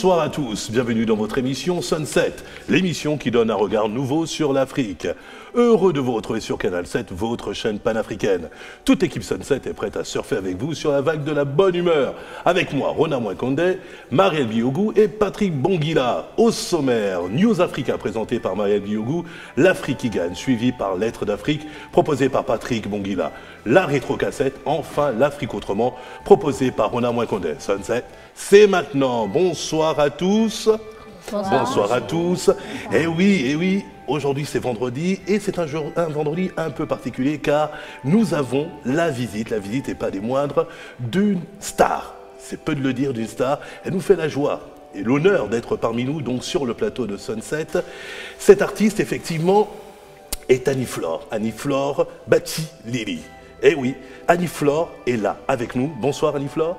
Bonsoir à tous, bienvenue dans votre émission Sunset, l'émission qui donne un regard nouveau sur l'Afrique. Heureux de vous retrouver sur Canal 7, votre chaîne panafricaine. Toute l'équipe Sunset est prête à surfer avec vous sur la vague de la bonne humeur. Avec moi, Rona Mwakonde, Marielle Biogou et Patrick Bongila. Au sommaire, News Africa présenté par Marielle Biogou, l'Afrique qui gagne, suivi par Lettres d'Afrique, proposé par Patrick Bongila. La rétro-cassette, enfin l'Afrique autrement, proposé par Rona Mwakonde. Sunset, c'est maintenant. Bonsoir à tous. Bonsoir à tous. Eh oui, aujourd'hui c'est vendredi et c'est un vendredi un peu particulier car nous avons la visite et pas des moindres, d'une star. C'est peu de le dire, d'une star. Elle nous fait la joie et l'honneur d'être parmi nous, donc sur le plateau de Sunset. Cet artiste, effectivement, est Annie-Flore. Annie-Flore Bati-Lili. Eh oui, Annie-Flore est là avec nous. Bonsoir Annie-Flore.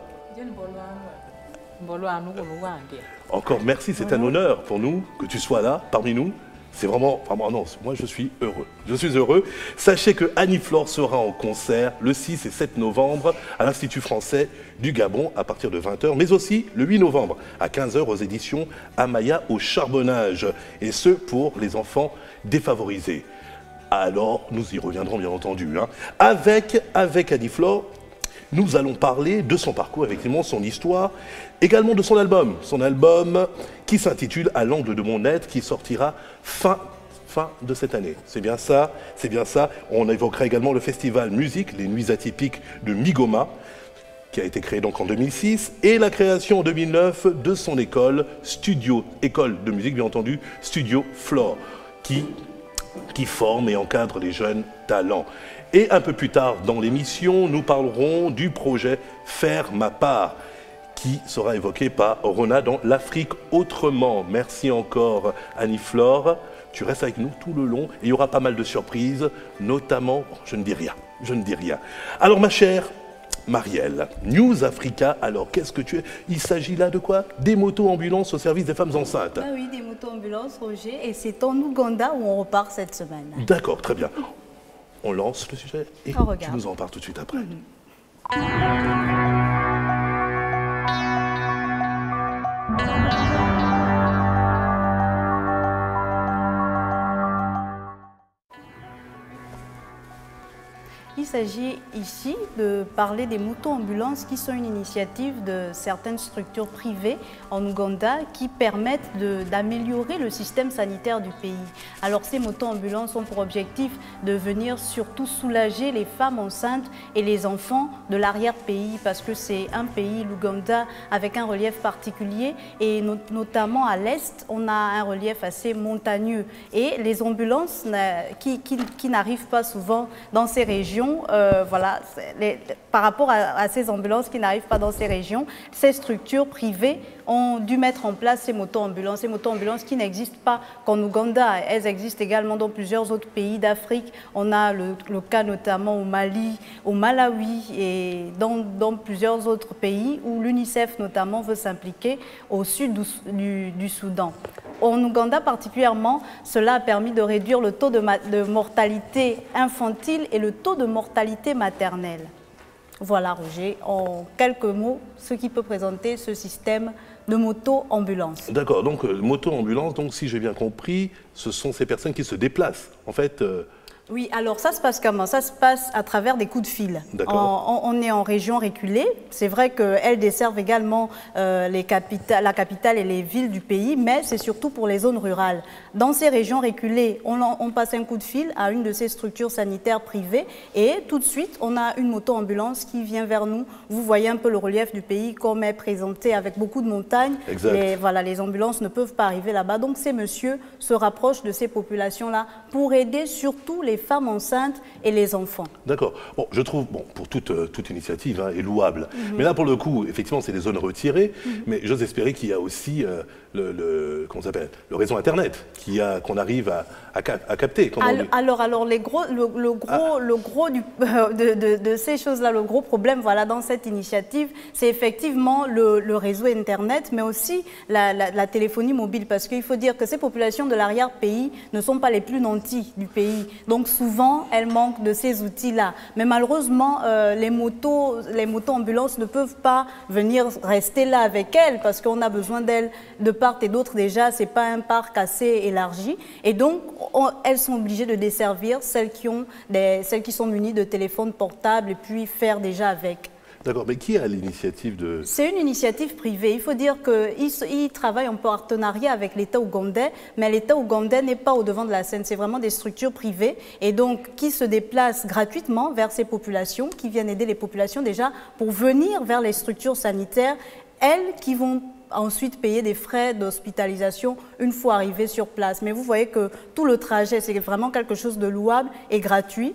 Encore merci, c'est un honneur pour nous que tu sois là, parmi nous. C'est vraiment, non, moi je suis heureux. Je suis heureux. Sachez que Annie-Flore sera en concert le 6 et 7 novembre à l'Institut français du Gabon à partir de 20 h, mais aussi le 8 novembre à 15 h aux éditions Amaya au Charbonnage. Et ce, pour les enfants défavorisés. Alors, nous y reviendrons bien entendu. Hein. Avec Annie-Flore, nous allons parler de son parcours, effectivement, son histoire, également de son album qui s'intitule « À l'angle de mon être » qui sortira fin de cette année. C'est bien ça, c'est bien ça. On évoquera également le festival musique, les nuits atypiques de Migoma, qui a été créé donc en 2006, et la création en 2009 de son école de musique bien entendu, Studio Flore, qui forme et encadre les jeunes talents. Et un peu plus tard dans l'émission, nous parlerons du projet Faire ma part, qui sera évoqué par Rona dans l'Afrique autrement. Merci encore Annie-Flore. Tu restes avec nous tout le long et il y aura pas mal de surprises, notamment, je ne dis rien. Alors ma chère Marielle, News Africa, alors qu'est-ce que tu es? Il s'agit là de quoi? Des motos-ambulances au service des femmes enceintes. Ah oui, des motos-ambulances, Roger, et c'est en Ouganda où on repart cette semaine. D'accord, très bien. On lance le sujet et tu nous en parles tout de suite après. Il s'agit ici de parler des motos-ambulances qui sont une initiative de certaines structures privées en Ouganda qui permettent d'améliorer le système sanitaire du pays. Alors ces motos-ambulances ont pour objectif de venir surtout soulager les femmes enceintes et les enfants de l'arrière-pays parce que c'est un pays, l'Ouganda, avec un relief particulier et notamment à l'est, on a un relief assez montagneux. Et les ambulances qui n'arrivent pas souvent dans ces régions, par rapport à ces ambulances qui n'arrivent pas dans ces régions, ces structures privées ont dû mettre en place ces motos-ambulances. Ces motos-ambulances qui n'existent pas qu'en Ouganda, elles existent également dans plusieurs autres pays d'Afrique. On a le cas notamment au Mali, au Malawi et dans plusieurs autres pays où l'UNICEF notamment veut s'impliquer au sud du Soudan. En Ouganda particulièrement, cela a permis de réduire le taux de mortalité infantile et le taux de mortalité maternelle. Voilà, Roger, en quelques mots, ce qui peut présenter ce système de moto-ambulance. D'accord, donc moto-ambulance, donc si j'ai bien compris, ce sont ces personnes qui se déplacent, en fait. Oui, alors ça se passe comment? Ça se passe à travers des coups de fil. On est en région reculée. C'est vrai qu'elles desservent également la capitale et les villes du pays, mais c'est surtout pour les zones rurales. Dans ces régions reculées, on passe un coup de fil à une de ces structures sanitaires privées et tout de suite, on a une moto-ambulance qui vient vers nous. Vous voyez un peu le relief du pays comme est présenté avec beaucoup de montagnes. Les ambulances ne peuvent pas arriver là-bas. Donc ces messieurs se rapprochent de ces populations-là pour aider surtout les femmes enceintes et les enfants. D'accord. Bon, je trouve, pour toute initiative est louable. Mais là, pour le coup, effectivement, c'est des zones retirées. Mais j'ose espérer qu'il y a aussi comment ça s'appelle, le réseau Internet qu'on arrive à capter. Alors le gros de ces choses-là, le gros problème voilà, dans cette initiative, c'est effectivement le réseau Internet, mais aussi la téléphonie mobile, parce qu'il faut dire que ces populations de l'arrière-pays ne sont pas les plus nantis du pays. Donc souvent, elles manquent de ces outils-là. Mais malheureusement, les motos ambulances ne peuvent pas venir rester là avec elles, parce qu'on a besoin d'elles de part et d'autre. Déjà, ce n'est pas un parc assez élargi. Et donc, elles sont obligées de desservir celles qui sont munies de téléphones portables et puis faire déjà avec. D'accord, mais qui a l'initiative de... C'est une initiative privée. Il faut dire qu'ils travaillent en partenariat avec l'État ougandais, mais l'État ougandais n'est pas au devant de la scène. C'est vraiment des structures privées et donc qui se déplacent gratuitement vers ces populations, qui viennent aider les populations déjà pour venir vers les structures sanitaires, elles qui vont ensuite payer des frais d'hospitalisation une fois arrivés sur place. Mais vous voyez que tout le trajet, c'est vraiment quelque chose de louable et gratuit.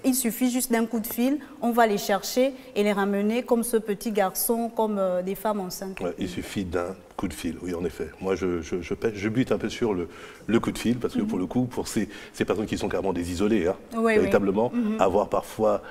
Il suffit juste d'un coup de fil, on va les chercher et les ramener comme ce petit garçon, comme des femmes enceintes. Ouais, il suffit d'un coup de fil, oui, en effet. Moi, je bute un peu sur le coup de fil, parce que pour le coup, pour ces personnes qui sont carrément des isolés, hein, oui, véritablement, avoir parfois...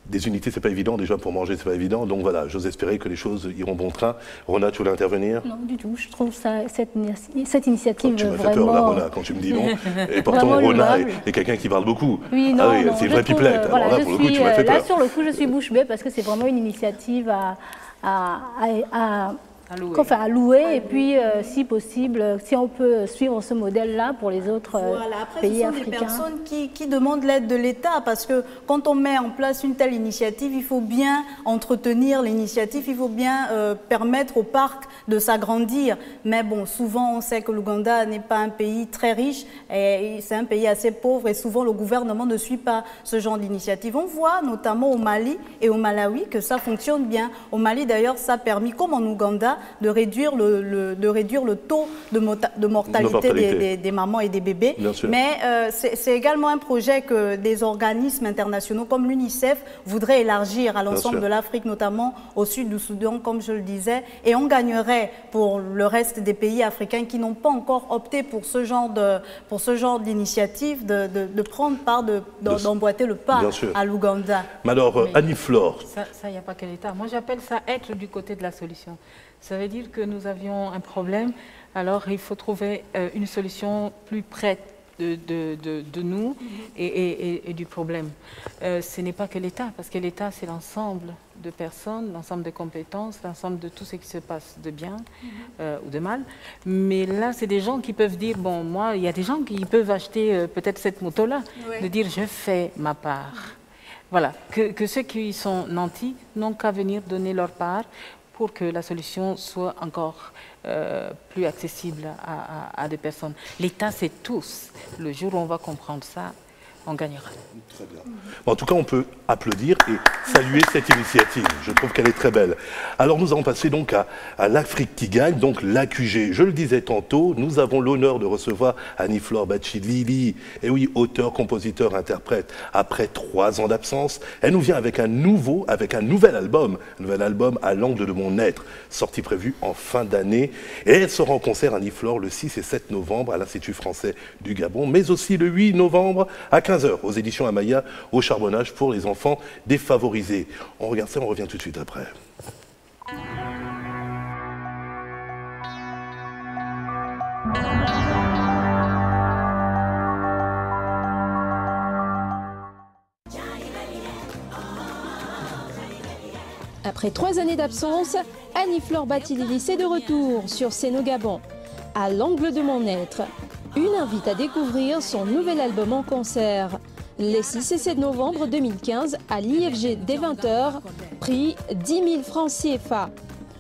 Des unités, c'est pas évident. Déjà, pour manger, c'est pas évident. Donc voilà, j'ose espérer que les choses iront bon train. Rona, tu voulais intervenir? Non, du tout. Je trouve cette initiative tu m'as vraiment... fait peur, là, Rona, quand tu me dis non. Et pourtant, Rona est quelqu'un qui parle beaucoup. Oui, non, c'est une vraie pipelette. Voilà, alors là, pour le coup, tu m'as fait peur. Là, sur le coup, je suis bouche bée parce que c'est vraiment une initiative à louer et puis si possible, si on peut suivre ce modèle-là pour les autres pays africains. Ce sont des personnes qui demandent l'aide de l'État parce que quand on met en place une telle initiative, il faut bien entretenir l'initiative, il faut bien permettre au parc de s'agrandir. Mais bon, souvent on sait que l'Ouganda n'est pas un pays très riche et c'est un pays assez pauvre et souvent le gouvernement ne suit pas ce genre d'initiative. On voit notamment au Mali et au Malawi que ça fonctionne bien. Au Mali d'ailleurs, ça a permis, comme en Ouganda, de réduire le taux de mortalité des mamans et des bébés. Mais c'est également un projet que des organismes internationaux comme l'UNICEF voudraient élargir à l'ensemble de l'Afrique, notamment au sud du Soudan, comme je le disais. Et on gagnerait pour le reste des pays africains qui n'ont pas encore opté pour ce genre d'initiative de prendre part, d'emboîter le pas à l'Ouganda. Mais alors, Annie-Flore... Ça, il n'y a pas que l'État. Moi, j'appelle ça être du côté de la solution. Ça veut dire que nous avions un problème, alors il faut trouver une solution plus près de nous et du problème. Ce n'est pas que l'État, parce que l'État, c'est l'ensemble de personnes, l'ensemble de compétences, l'ensemble de tout ce qui se passe de bien ou de mal. Mais là, c'est des gens qui peuvent dire, bon, moi, il y a des gens qui peuvent acheter peut-être cette moto-là, de dire, je fais ma part. Voilà, que ceux qui sont nantis n'ont qu'à venir donner leur part pour que la solution soit encore plus accessible à des personnes. L'État, c'est tous. Le jour où on va comprendre ça, on gagnera. Très bien. En tout cas, on peut applaudir et saluer cette initiative. Je trouve qu'elle est très belle. Alors, nous allons passer donc à l'Afrique qui gagne, donc l'AQG. Je le disais tantôt, nous avons l'honneur de recevoir Annie-Flore Batchilili. Et oui, auteur, compositeur, interprète. Après 3 ans d'absence, elle nous vient avec un nouvel album à l'angle de mon être, sorti prévu en fin d'année. Et elle sera en concert, Annie-Flore, le 6 et 7 novembre à l'Institut français du Gabon, mais aussi le 8 novembre à 15h aux éditions Amaya, au charbonnage pour les enfants défavorisés. On regarde ça, on revient tout de suite après. Après 3 années d'absence, Annie-Flore Batchilili est de retour sur scène au Gabon, à l'angle de mon être. Une invite à découvrir son nouvel album en concert. Les 6 et 7 novembre 2015 à l'IFG dès 20h, prix 10 000 francs CFA.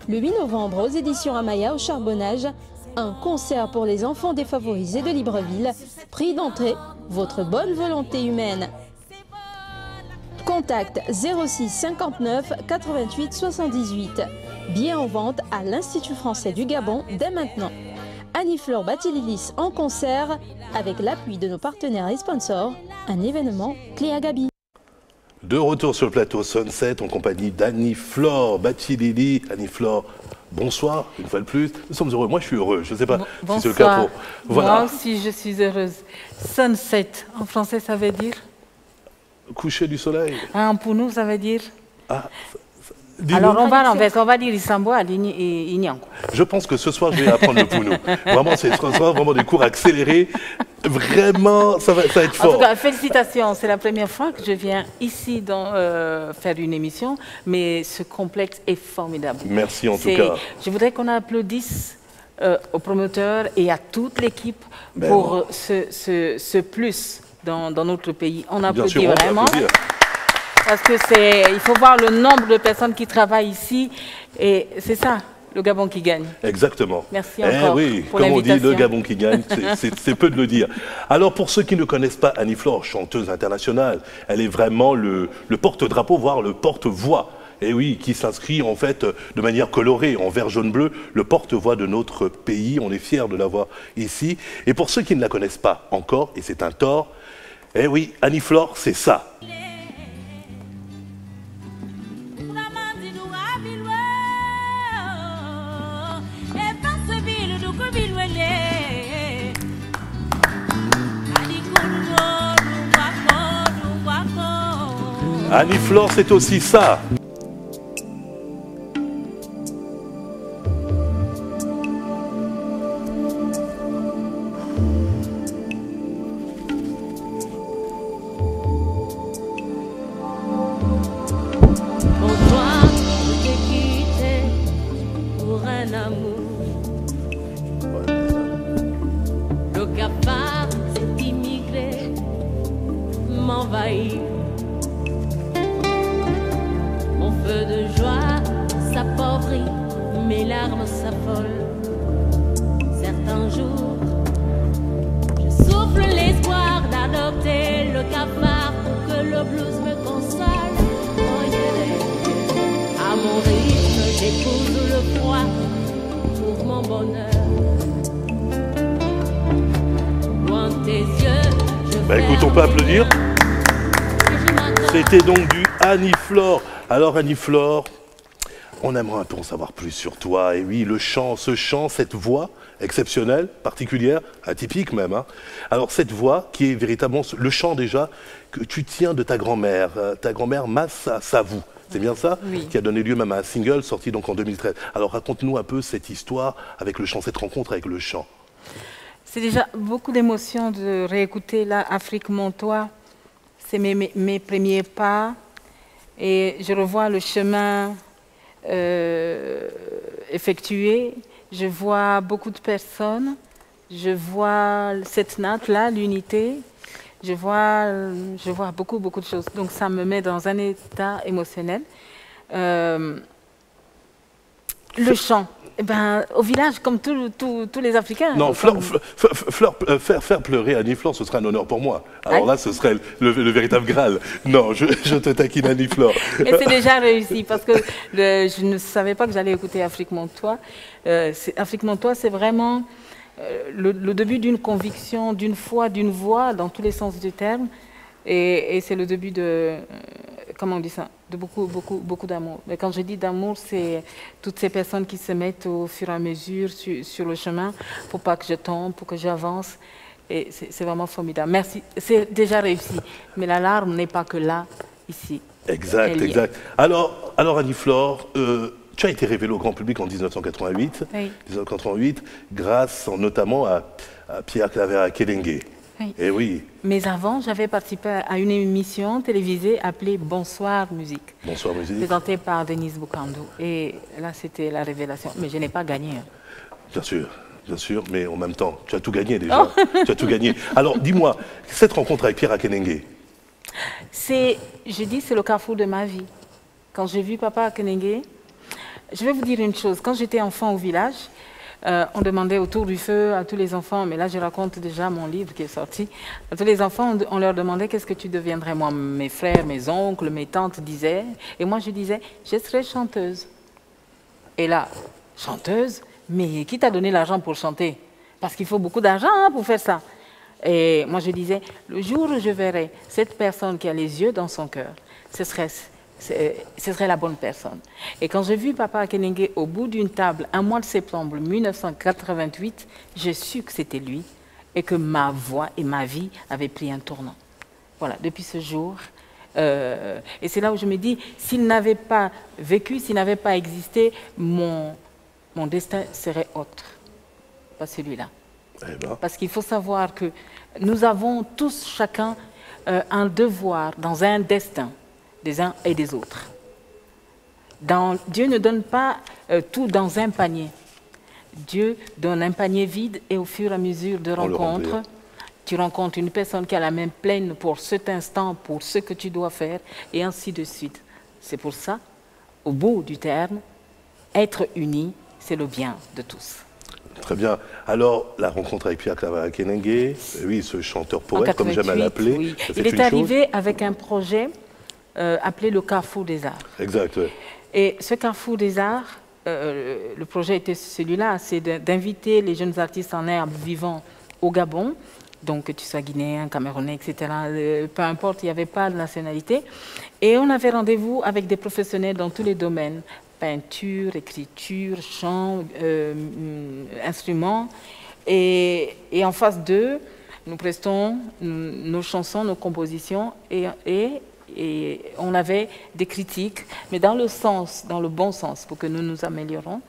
Le 8 novembre aux éditions Amaya au charbonnage, un concert pour les enfants défavorisés de Libreville, prix d'entrée, votre bonne volonté humaine. Contact 06 59 88 78. Billets en vente à l'Institut français du Gabon dès maintenant. Annie-Flore Batchilili en concert avec l'appui de nos partenaires et sponsors, un événement clé à Gabi. De retour sur le plateau Sunset en compagnie d'Annie-Flore Batchilili. Annie-Flore, bonsoir, une fois de plus. Nous sommes heureux. Moi, je suis heureux. Je ne sais pas si c'est le cas Bonsoir. pour... Voilà. Moi aussi, je suis heureuse. Sunset, en français, ça veut dire? Coucher du soleil. Hein, pour nous, ça veut dire? Ah, Alors, on va à l'envers. On va dire Isambo à Inyanko. je pense que ce soir, je vais apprendre le Pounou. Vraiment, ce sera vraiment des cours accélérés. Vraiment, ça va être fort. En tout cas, félicitations. C'est la première fois que je viens ici faire une émission, mais ce complexe est formidable. Merci en tout cas. Je voudrais qu'on applaudisse aux promoteurs et à toute l'équipe Ben pour ce plus dans notre pays. On Bien applaudit sûr, on va vraiment. applaudir. Parce que il faut voir le nombre de personnes qui travaillent ici et c'est ça, le Gabon qui gagne. Exactement. Merci encore oui, pour comme on dit, l'invitation. le Gabon qui gagne, c'est peu de le dire. Alors pour ceux qui ne connaissent pas Annie Flore, chanteuse internationale, elle est vraiment le porte-drapeau, voire le porte-voix. Et oui, qui s'inscrit en fait de manière colorée, en vert, jaune, bleu, le porte-voix de notre pays. On est fiers de l'avoir ici. Et pour ceux qui ne la connaissent pas encore, et c'est un tort, eh oui, Annie Flore, c'est ça. Annie Flore, c'est aussi ça. Bah écoute, on peut applaudir. C'était donc du Annie Flore. Alors Annie Flore, on aimerait un peu en savoir plus sur toi. Et oui, le chant, ce chant, cette voix exceptionnelle, particulière, atypique même. Hein. Alors cette voix qui est véritablement le chant déjà que tu tiens de ta grand-mère Massa Savou. C'est bien ça? Oui. Qui a donné lieu même à un single sorti donc en 2013. Alors raconte-nous un peu cette histoire avec le chant, cette rencontre avec le chant. C'est déjà beaucoup d'émotions de réécouter là, Afrique Montois. C'est mes premiers pas. Et je revois le chemin effectué. Je vois beaucoup de personnes. Je vois cette natte-là, l'unité. Je vois beaucoup de choses. Donc ça me met dans un état émotionnel. Le chant. Eh ben, au village, comme tous les Africains. Non, faire pleurer Annie Flore, ce serait un honneur pour moi. Alors là, ce serait le véritable Graal. Non, je te taquine Annie Flore. Mais c'est déjà réussi, parce que je ne savais pas que j'allais écouter Afrique Montois. Afrique Montois, c'est vraiment le début d'une conviction, d'une foi, d'une voix, dans tous les sens du terme. Et c'est le début de... comment on dit ça? De beaucoup d'amour. Mais quand je dis d'amour, c'est toutes ces personnes qui se mettent au fur et à mesure sur le chemin pour pas que je tombe, pour que j'avance. Et c'est vraiment formidable. Merci. C'est déjà réussi. Mais la larme n'est pas que là, ici. Exact, exact. Alors Annie Flore, tu as été révélée au grand public en 1988, oui. 1988 grâce notamment à Pierre Claver Akelenge. Oui. Et oui. Mais avant, j'avais participé à une émission télévisée appelée Bonsoir Musique. Bonsoir Musique. Présentée par Denise Boukandou. Et là, c'était la révélation. Mais je n'ai pas gagné. Bien sûr, mais en même temps, tu as tout gagné déjà. Oh. Tu as tout gagné. Alors, dis-moi, cette rencontre avec Pierre Akelenge. C'est le carrefour de ma vie. Quand j'ai vu Papa Akelenge, je vais vous dire une chose. Quand j'étais enfant au village, on demandait autour du feu à tous les enfants, mais là je raconte déjà mon livre qui est sorti, à tous les enfants on leur demandait qu'est-ce que tu deviendrais. Moi, mes frères, mes oncles, mes tantes disaient, et moi je disais, je serais chanteuse. Et là, chanteuse? Mais qui t'a donné l'argent pour chanter? Parce qu'il faut beaucoup d'argent pour faire ça. Et moi je disais, le jour où je verrai cette personne qui a les yeux dans son cœur, ce serait ce serait la bonne personne. Et quand j'ai vu Papa Akenenge au bout d'une table, un mois de septembre 1988, j'ai su que c'était lui et que ma voix et ma vie avaient pris un tournant. Voilà, depuis ce jour. Et c'est là où je me dis, s'il n'avait pas vécu, s'il n'avait pas existé, mon destin serait autre, pas celui-là. Eh ben. Parce qu'il faut savoir que nous avons tous, chacun, un devoir dans un destin des uns et des autres. Dieu ne donne pas tout dans un panier. Dieu donne un panier vide et au fur et à mesure de rencontres, tu rencontres une personne qui a la main pleine pour cet instant, pour ce que tu dois faire, et ainsi de suite. C'est pour ça, au bout du terme, être unis, c'est le bien de tous. Très bien. Alors, la rencontre avec Pierre Claver Akenenge, oui, ce chanteur-poète, comme j'aime à l'appeler. Oui. Il est arrivé avec un projet appelé le Carrefour des Arts. Exact, oui. Et ce Carrefour des Arts, le projet était celui-là, c'est d'inviter les jeunes artistes en herbe vivant au Gabon, donc que tu sois guinéen, camerounais, etc., peu importe, il n'y avait pas de nationalité. Et on avait rendez-vous avec des professionnels dans tous les domaines, peinture, écriture, chant, instruments. Et en face d'eux, nous prestons nos chansons, nos compositions, et on avait des critiques, mais dans le bon sens, pour que nous nous améliorons,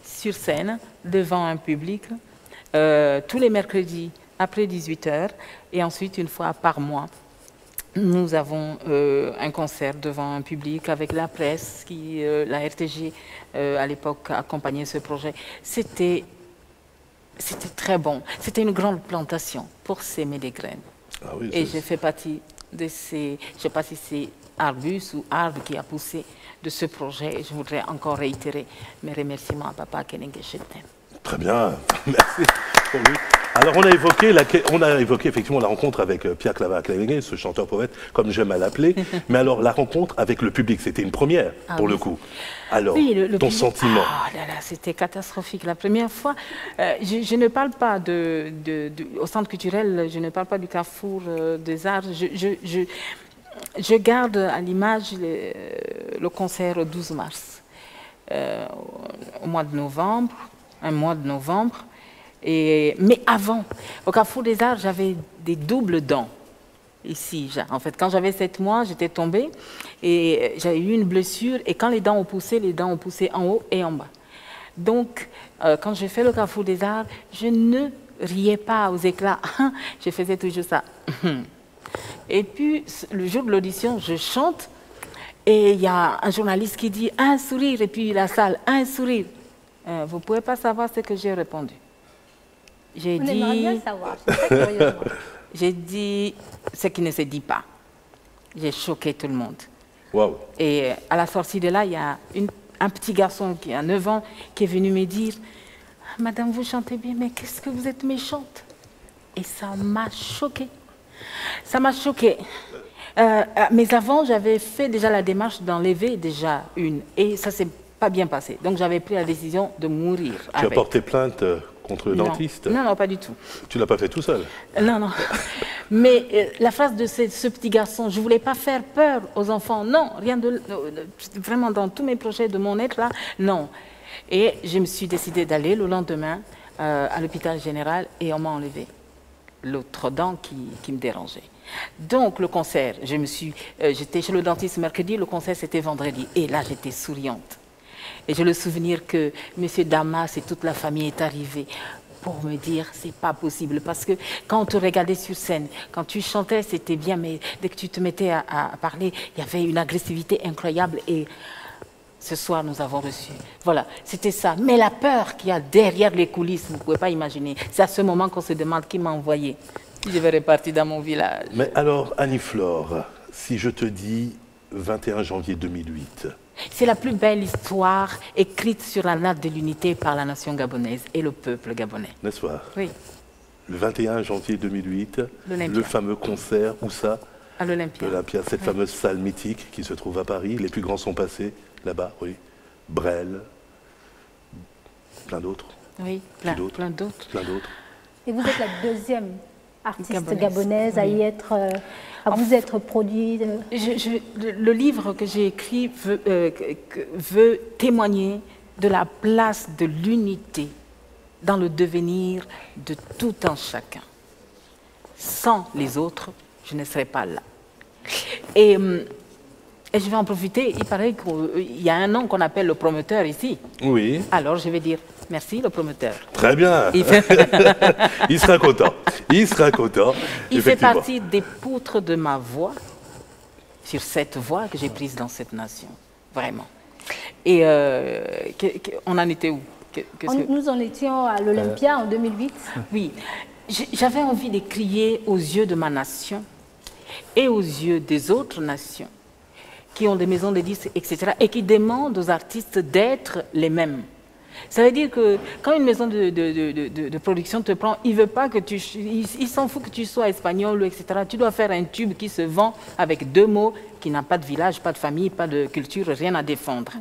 sur scène, devant un public, tous les mercredis, après 18h, et ensuite, une fois par mois, nous avons un concert devant un public avec la presse, la RTG, à l'époque, accompagnait ce projet. C'était très bon. C'était une grande plantation pour s'aimer des graines. Ah oui, et j'ai fait partie de ces, je ne sais pas si c'est arbustes ou arbres qui a poussé de ce projet. Et je voudrais encore réitérer mes remerciements à Papa Akenenge. Je t'aime. Très bien, merci pour lui. Alors on a évoqué effectivement la rencontre avec Pierre Claver Akenenge, ce chanteur-poète, comme j'aime à l'appeler. Mais alors la rencontre avec le public, c'était une première pour le coup. Alors, oui, ton public, sentiment. Oh là là, c'était catastrophique. La première fois, je ne parle pas au centre culturel, je ne parle pas du Carrefour des Arts. Je garde à l'image le concert au 12 mars, au mois de novembre, un mois de novembre. Mais avant, au Carrefour des Arts, j'avais des doubles dents. Ici, en fait, quand j'avais 7 mois, j'étais tombée et j'avais eu une blessure. Et quand les dents ont poussé en haut et en bas. Donc, quand j'ai fait le Carrefour des Arts, je ne riais pas aux éclats. Je faisais toujours ça. Et puis, le jour de l'audition, je chante et il y a un journaliste qui dit « un sourire » et puis la salle « un sourire ». Vous ne pouvez pas savoir ce que j'ai répondu. J'ai dit, j'ai dit ce qui ne se dit pas. J'ai choqué tout le monde. Wow. Et à la sortie de là, il y a un petit garçon qui a 9 ans qui est venu me dire « Madame, vous chantez bien, mais qu'est-ce que vous êtes méchante ?» Et ça m'a choquée. Ça m'a choquée. Mais avant, j'avais fait déjà la démarche d'enlever déjà une. Et ça ne s'est pas bien passé. Donc j'avais pris la décision de mourir. Tu as porté plainte contre le dentiste? Non, pas du tout. Tu ne l'as pas fait tout seul? Non. Mais la phrase de ce petit garçon, je ne voulais pas faire peur aux enfants. Non, rien de... Vraiment, dans tous mes projets de mon être, là, non. Et je me suis décidée d'aller le lendemain à l'hôpital général et on m'a enlevé l'autre dent qui me dérangeait. Donc, le concert, j'étais chez le dentiste mercredi, le concert, c'était vendredi. Et là, j'étais souriante. Et j'ai le souvenir que M. Damas et toute la famille est arrivée pour me dire c'est pas possible. Parce que quand on te regardait sur scène, quand tu chantais, c'était bien, mais dès que tu te mettais à parler, il y avait une agressivité incroyable. Et ce soir, nous avons reçu. Voilà, c'était ça. Mais la peur qu'il y a derrière les coulisses, vous ne pouvez pas imaginer. C'est à ce moment qu'on se demande qui m'a envoyé. Je vais repartir dans mon village. Mais alors, Annie-Flore, si je te dis 21 janvier 2008... C'est la plus belle histoire écrite sur la natte de l'unité par la nation gabonaise et le peuple gabonais. N'est-ce pas? Oui. Le 21 janvier 2008, le fameux concert, où ça? À l'Olympia. L'Olympia, cette fameuse salle mythique qui se trouve à Paris. Les plus grands sont passés là-bas, oui. Brel, plein d'autres. Oui, plein d'autres. Et vous êtes la deuxième artiste gabonaise à y être, à vous être produit. Le livre que j'ai écrit veut témoigner de la place de l'unité dans le devenir de tout un chacun. Sans les autres, je ne serais pas là. Et je vais en profiter, il paraît qu'il y a un nom qu'on appelle le promoteur ici. Oui. Alors je vais dire merci le promoteur. Très bien. Il sera content. Il sera content. Il fait partie des poutres de ma voix, sur cette voix que j'ai prise dans cette nation. Vraiment. Et on en était où? Nous en étions à l'Olympia en 2008. Oui. J'avais envie de crier aux yeux de ma nation et aux yeux des autres nations qui ont des maisons de disques, etc., et qui demandent aux artistes d'être les mêmes. Ça veut dire que quand une maison de production te prend, il veut pas que il s'en fout que tu sois espagnol, etc. Tu dois faire un tube qui se vend avec 2 mots, qui n'a pas de village, pas de famille, pas de culture, rien à défendre.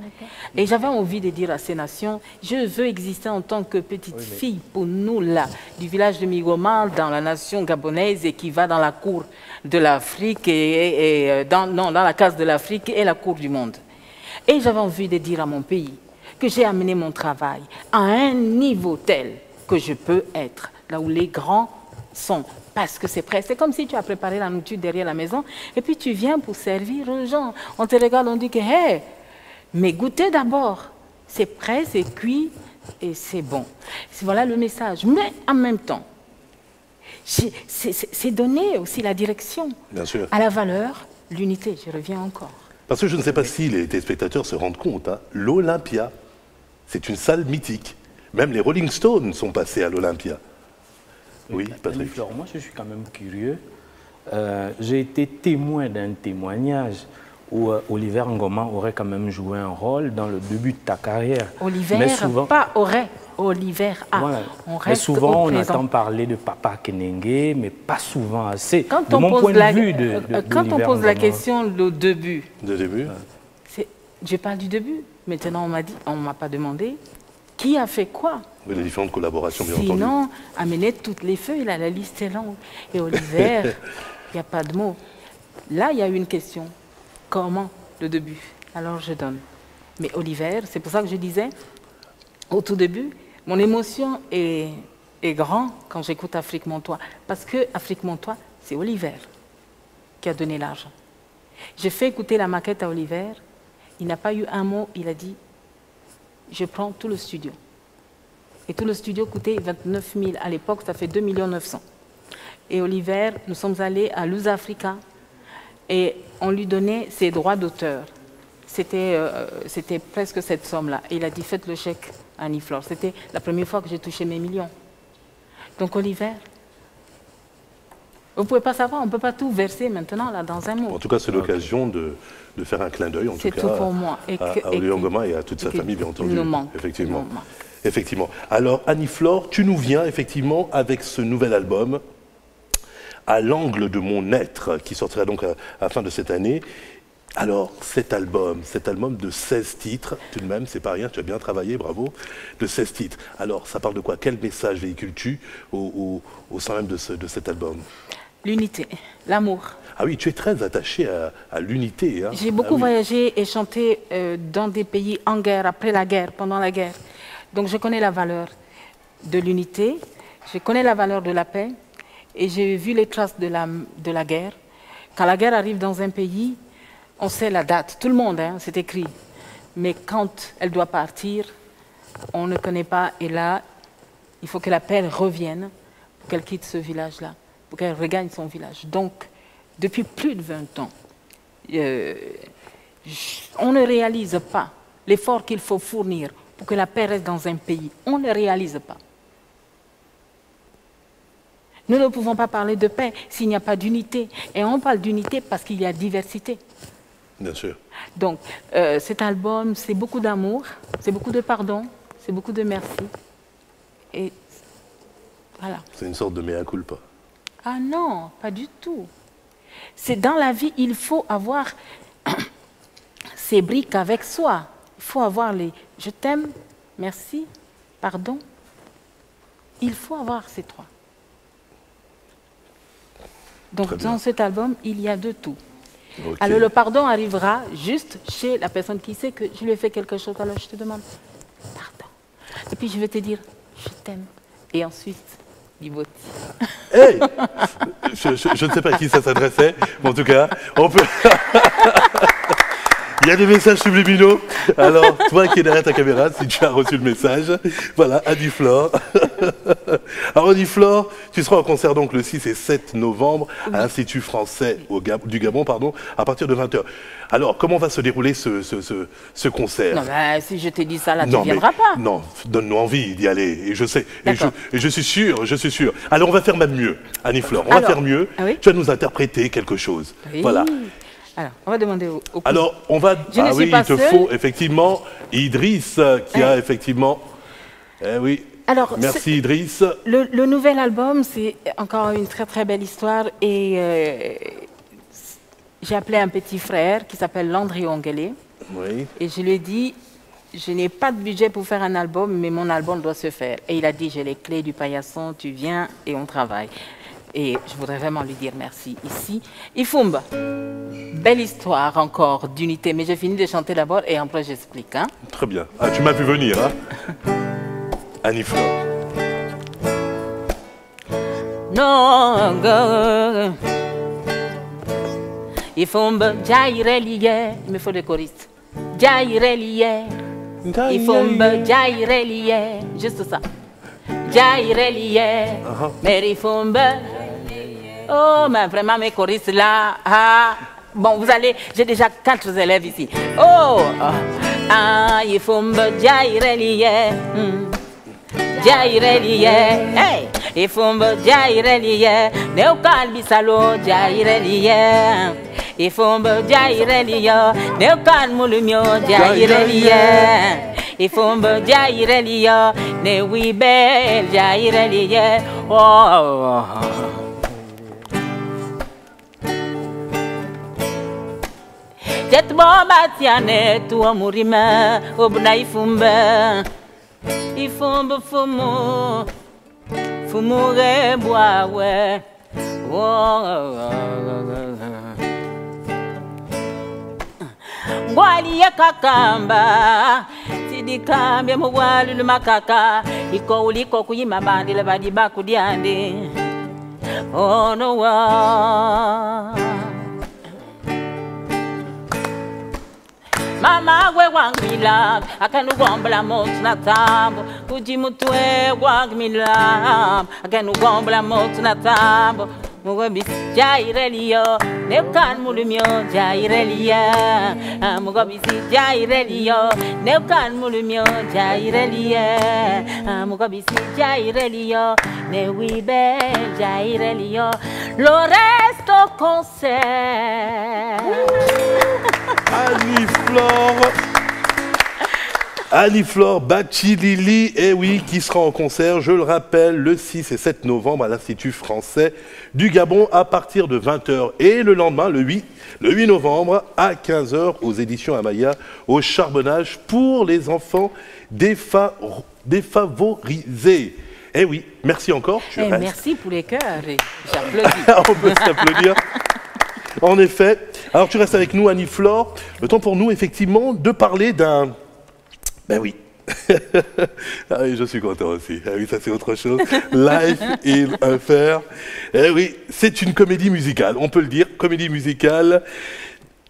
Et j'avais envie de dire à ces nations, je veux exister en tant que petite fille pour nous là, du village de Migoma, dans la nation gabonaise et qui va dans la cour de l'Afrique dans la case de l'Afrique et la cour du monde. Et j'avais envie de dire à mon pays que j'ai amené mon travail à un niveau tel que je peux être là où les grands sont. Parce que c'est prêt. C'est comme si tu as préparé la nourriture derrière la maison et puis tu viens pour servir aux gens. On te regarde, on dit que, hé, mais goûtez d'abord. C'est prêt, c'est cuit et c'est bon. Voilà le message. Mais en même temps, c'est donner aussi la direction. Bien sûr. À la valeur, l'unité, je reviens encore. Parce que je ne sais pas si les téléspectateurs se rendent compte, hein, l'Olympia, c'est une salle mythique. Même les Rolling Stones sont passés à l'Olympia. Oui, Patrick. Alors, moi, je suis quand même curieux. J'ai été témoin d'un témoignage où Oliver Ngoma aurait quand même joué un rôle dans le début de ta carrière. Oliver, mais souvent, pas aurait. Oliver a. Voilà. On mais souvent, on présent. entend parler de Papa Kenenge, mais pas souvent assez. Quand de on mon pose point la, de vue quand on pose la question, le début. De début. Je parle du début. Maintenant, on m'a dit, on m'a pas demandé qui a fait quoi. Oui, les différentes collaborations, bien entendu. Sinon, amener toutes les feuilles, là, la liste est longue. Et Oliver, il n'y a pas de mots. Là, il y a eu une question. Comment le début? Alors, je donne. Mais Oliver, c'est pour ça que je disais, au tout début, mon émotion est grande quand j'écoute Afrique Montois. Parce que Afrique Montois, c'est Oliver qui a donné l'argent. J'ai fait écouter la maquette à Oliver. Il n'a pas eu un mot. Il a dit, je prends tout le studio. Et tout le studio coûtait 29 000. À l'époque, ça fait 2 900 000. Et Oliver, nous sommes allés à Luz Africa et on lui donnait ses droits d'auteur. C'était presque cette somme-là. Et il a dit, faites le chèque à Annie-Flore. C'était la première fois que j'ai touché mes millions. Donc Oliver, vous ne pouvez pas savoir, on ne peut pas tout verser maintenant là, dans un mot. En tout cas, c'est l'occasion de faire un clin d'œil, en tout cas, tout pour moi. à Oliver Ngoma et à toute sa famille, bien entendu. Il nous manque. Effectivement. Effectivement. Alors, Annie-Flore, tu nous viens effectivement avec ce nouvel album, À l'angle de mon être, qui sortira donc à la fin de cette année. Alors, cet album de 16 titres, tout de même, c'est pas rien, tu as bien travaillé, bravo, de 16 titres. Alors, ça parle de quoi? Quel message véhicules-tu au sein même de cet album? L'unité, l'amour. Ah oui, tu es très attaché à l'unité. Hein? J'ai beaucoup voyagé et chanté dans des pays en guerre, après la guerre, pendant la guerre. Donc je connais la valeur de l'unité, je connais la valeur de la paix et j'ai vu les traces de la guerre. Quand la guerre arrive dans un pays, on sait la date, tout le monde, hein, c'est écrit. Mais quand elle doit partir, on ne connaît pas. Et là, il faut que la paix revienne pour qu'elle quitte ce village-là, pour qu'elle regagne son village. Donc, depuis plus de 20 ans, on ne réalise pas l'effort qu'il faut fournir pour que la paix reste dans un pays. On ne réalise pas. Nous ne pouvons pas parler de paix s'il n'y a pas d'unité. Et on parle d'unité parce qu'il y a diversité. Bien sûr. Donc, cet album, c'est beaucoup d'amour, c'est beaucoup de pardon, c'est beaucoup de merci. Et voilà. C'est une sorte de mea culpa. Ah non, pas du tout. C'est dans la vie, il faut avoir ces briques avec soi. Il faut avoir les « je t'aime »,« merci »,« pardon ». Il faut avoir ces trois. Donc dans cet album, il y a de tout. Okay. Alors le pardon arrivera juste chez la personne qui sait que je lui ai fait quelque chose. Alors je te demande pardon. Et puis je vais te dire, je t'aime. Et ensuite, Djibouti. Hey, je ne sais pas à qui ça s'adressait, mais en tout cas, on peut... Il y a des messages subliminaux. Alors, toi qui es derrière ta caméra, si tu as reçu le message, voilà, Annie-Flore. Alors, Annie-Flore, tu seras en concert donc le 6 et 7 novembre à l'Institut français du Gabon, pardon, à partir de 20h. Alors, comment va se dérouler ce concert? Non, mais si je te dis ça, là, tu ne viendras pas. Non, donne-nous envie d'y aller. Et je sais, et je suis sûr, Alors, on va faire même mieux, Annie-Flore. On va faire mieux. Ah oui? Tu vas nous interpréter quelque chose. Oui. Voilà. Alors, on va demander au Alors, on va... Ah oui, il te faut effectivement Idriss qui a effectivement... Eh oui. Alors, merci Idriss. Le nouvel album, c'est encore une très très belle histoire et j'ai appelé un petit frère qui s'appelle Landry Ongele. Oui. Et je lui ai dit, je n'ai pas de budget pour faire un album, mais mon album doit se faire. Et il a dit, j'ai les clés du paillasson, tu viens et on travaille. Et je voudrais vraiment lui dire merci ici. Ifumba, belle histoire encore d'unité, mais j'ai fini de chanter d'abord et après j'explique. Hein? Très bien. Ah, tu m'as vu venir, hein? Annie-Flore. Non, Ifumba, jaireliye, il me faut des choristes. Jaireliye, Ifumba, jaireliye, juste ça. Jaireliye, Merifumba. Oh, mais vraiment, mes choristes là. Ah. Bon, vous allez, j'ai déjà 4 élèves ici. Oh, Ifumba, Jaireliye. Jaireliye, hey, Ifumba, Jaireliye. Neokal bisalo, Jaireliye. Ifumba, Jaireliye. Neokal mulumyo, Jaireliye. Ifumba, Jaireliye. Ne wibel, Jaireliye. Oh. Jet bomba tiane tua murima obna ifumba ifumba fumu fumu rebwawe Gwali ya kakamba tidikambye mu gwali lumakaka iko uliko kuyima bandile badi bakudyande oh no wa Mama we wangmila akanu gombla mot na tambo kujimutwe wangmila akanu gombla mot na tambo mugo bis jaireliyo ne kan mulumyo jaireliya mugo bis jaireliyo ne kan mulumyo jaireliya mugo bis jaireliyo ne wibe jaireliyo lo resto concert Annie-Flore Bathily, eh oui, qui sera en concert, je le rappelle, le 6 et 7 novembre à l'Institut français du Gabon à partir de 20h. Et le lendemain, le 8 novembre à 15h aux éditions Amaya au Charbonnage pour les enfants défavorisés. Eh oui, merci encore. Merci pour les cœurs. J'applaudis. On peut s'applaudir. En effet. Alors, tu restes avec nous, Annie-Flore. Le temps pour nous, effectivement, de parler d'un... Ben oui. Ah oui, je suis content aussi. Ah oui, ça c'est autre chose. Life in Affair. Eh oui, c'est une comédie musicale, on peut le dire. Comédie musicale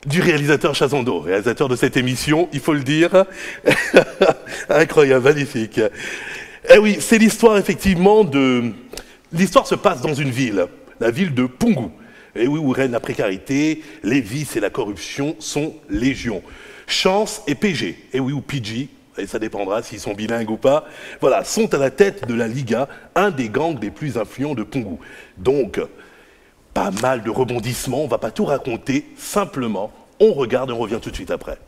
du réalisateur Chazondo, réalisateur de cette émission, il faut le dire. Incroyable, magnifique. Eh oui, c'est l'histoire, effectivement, de... L'histoire se passe dans une ville, la ville de Pungu. Et oui, où règne la précarité, les vices et la corruption sont légion. Chance et PG, et oui, ou PG, et ça dépendra s'ils sont bilingues ou pas, voilà, sont à la tête de la Liga, un des gangs les plus influents de Pungu. Donc, pas mal de rebondissements, on ne va pas tout raconter, simplement, on regarde et on revient tout de suite après.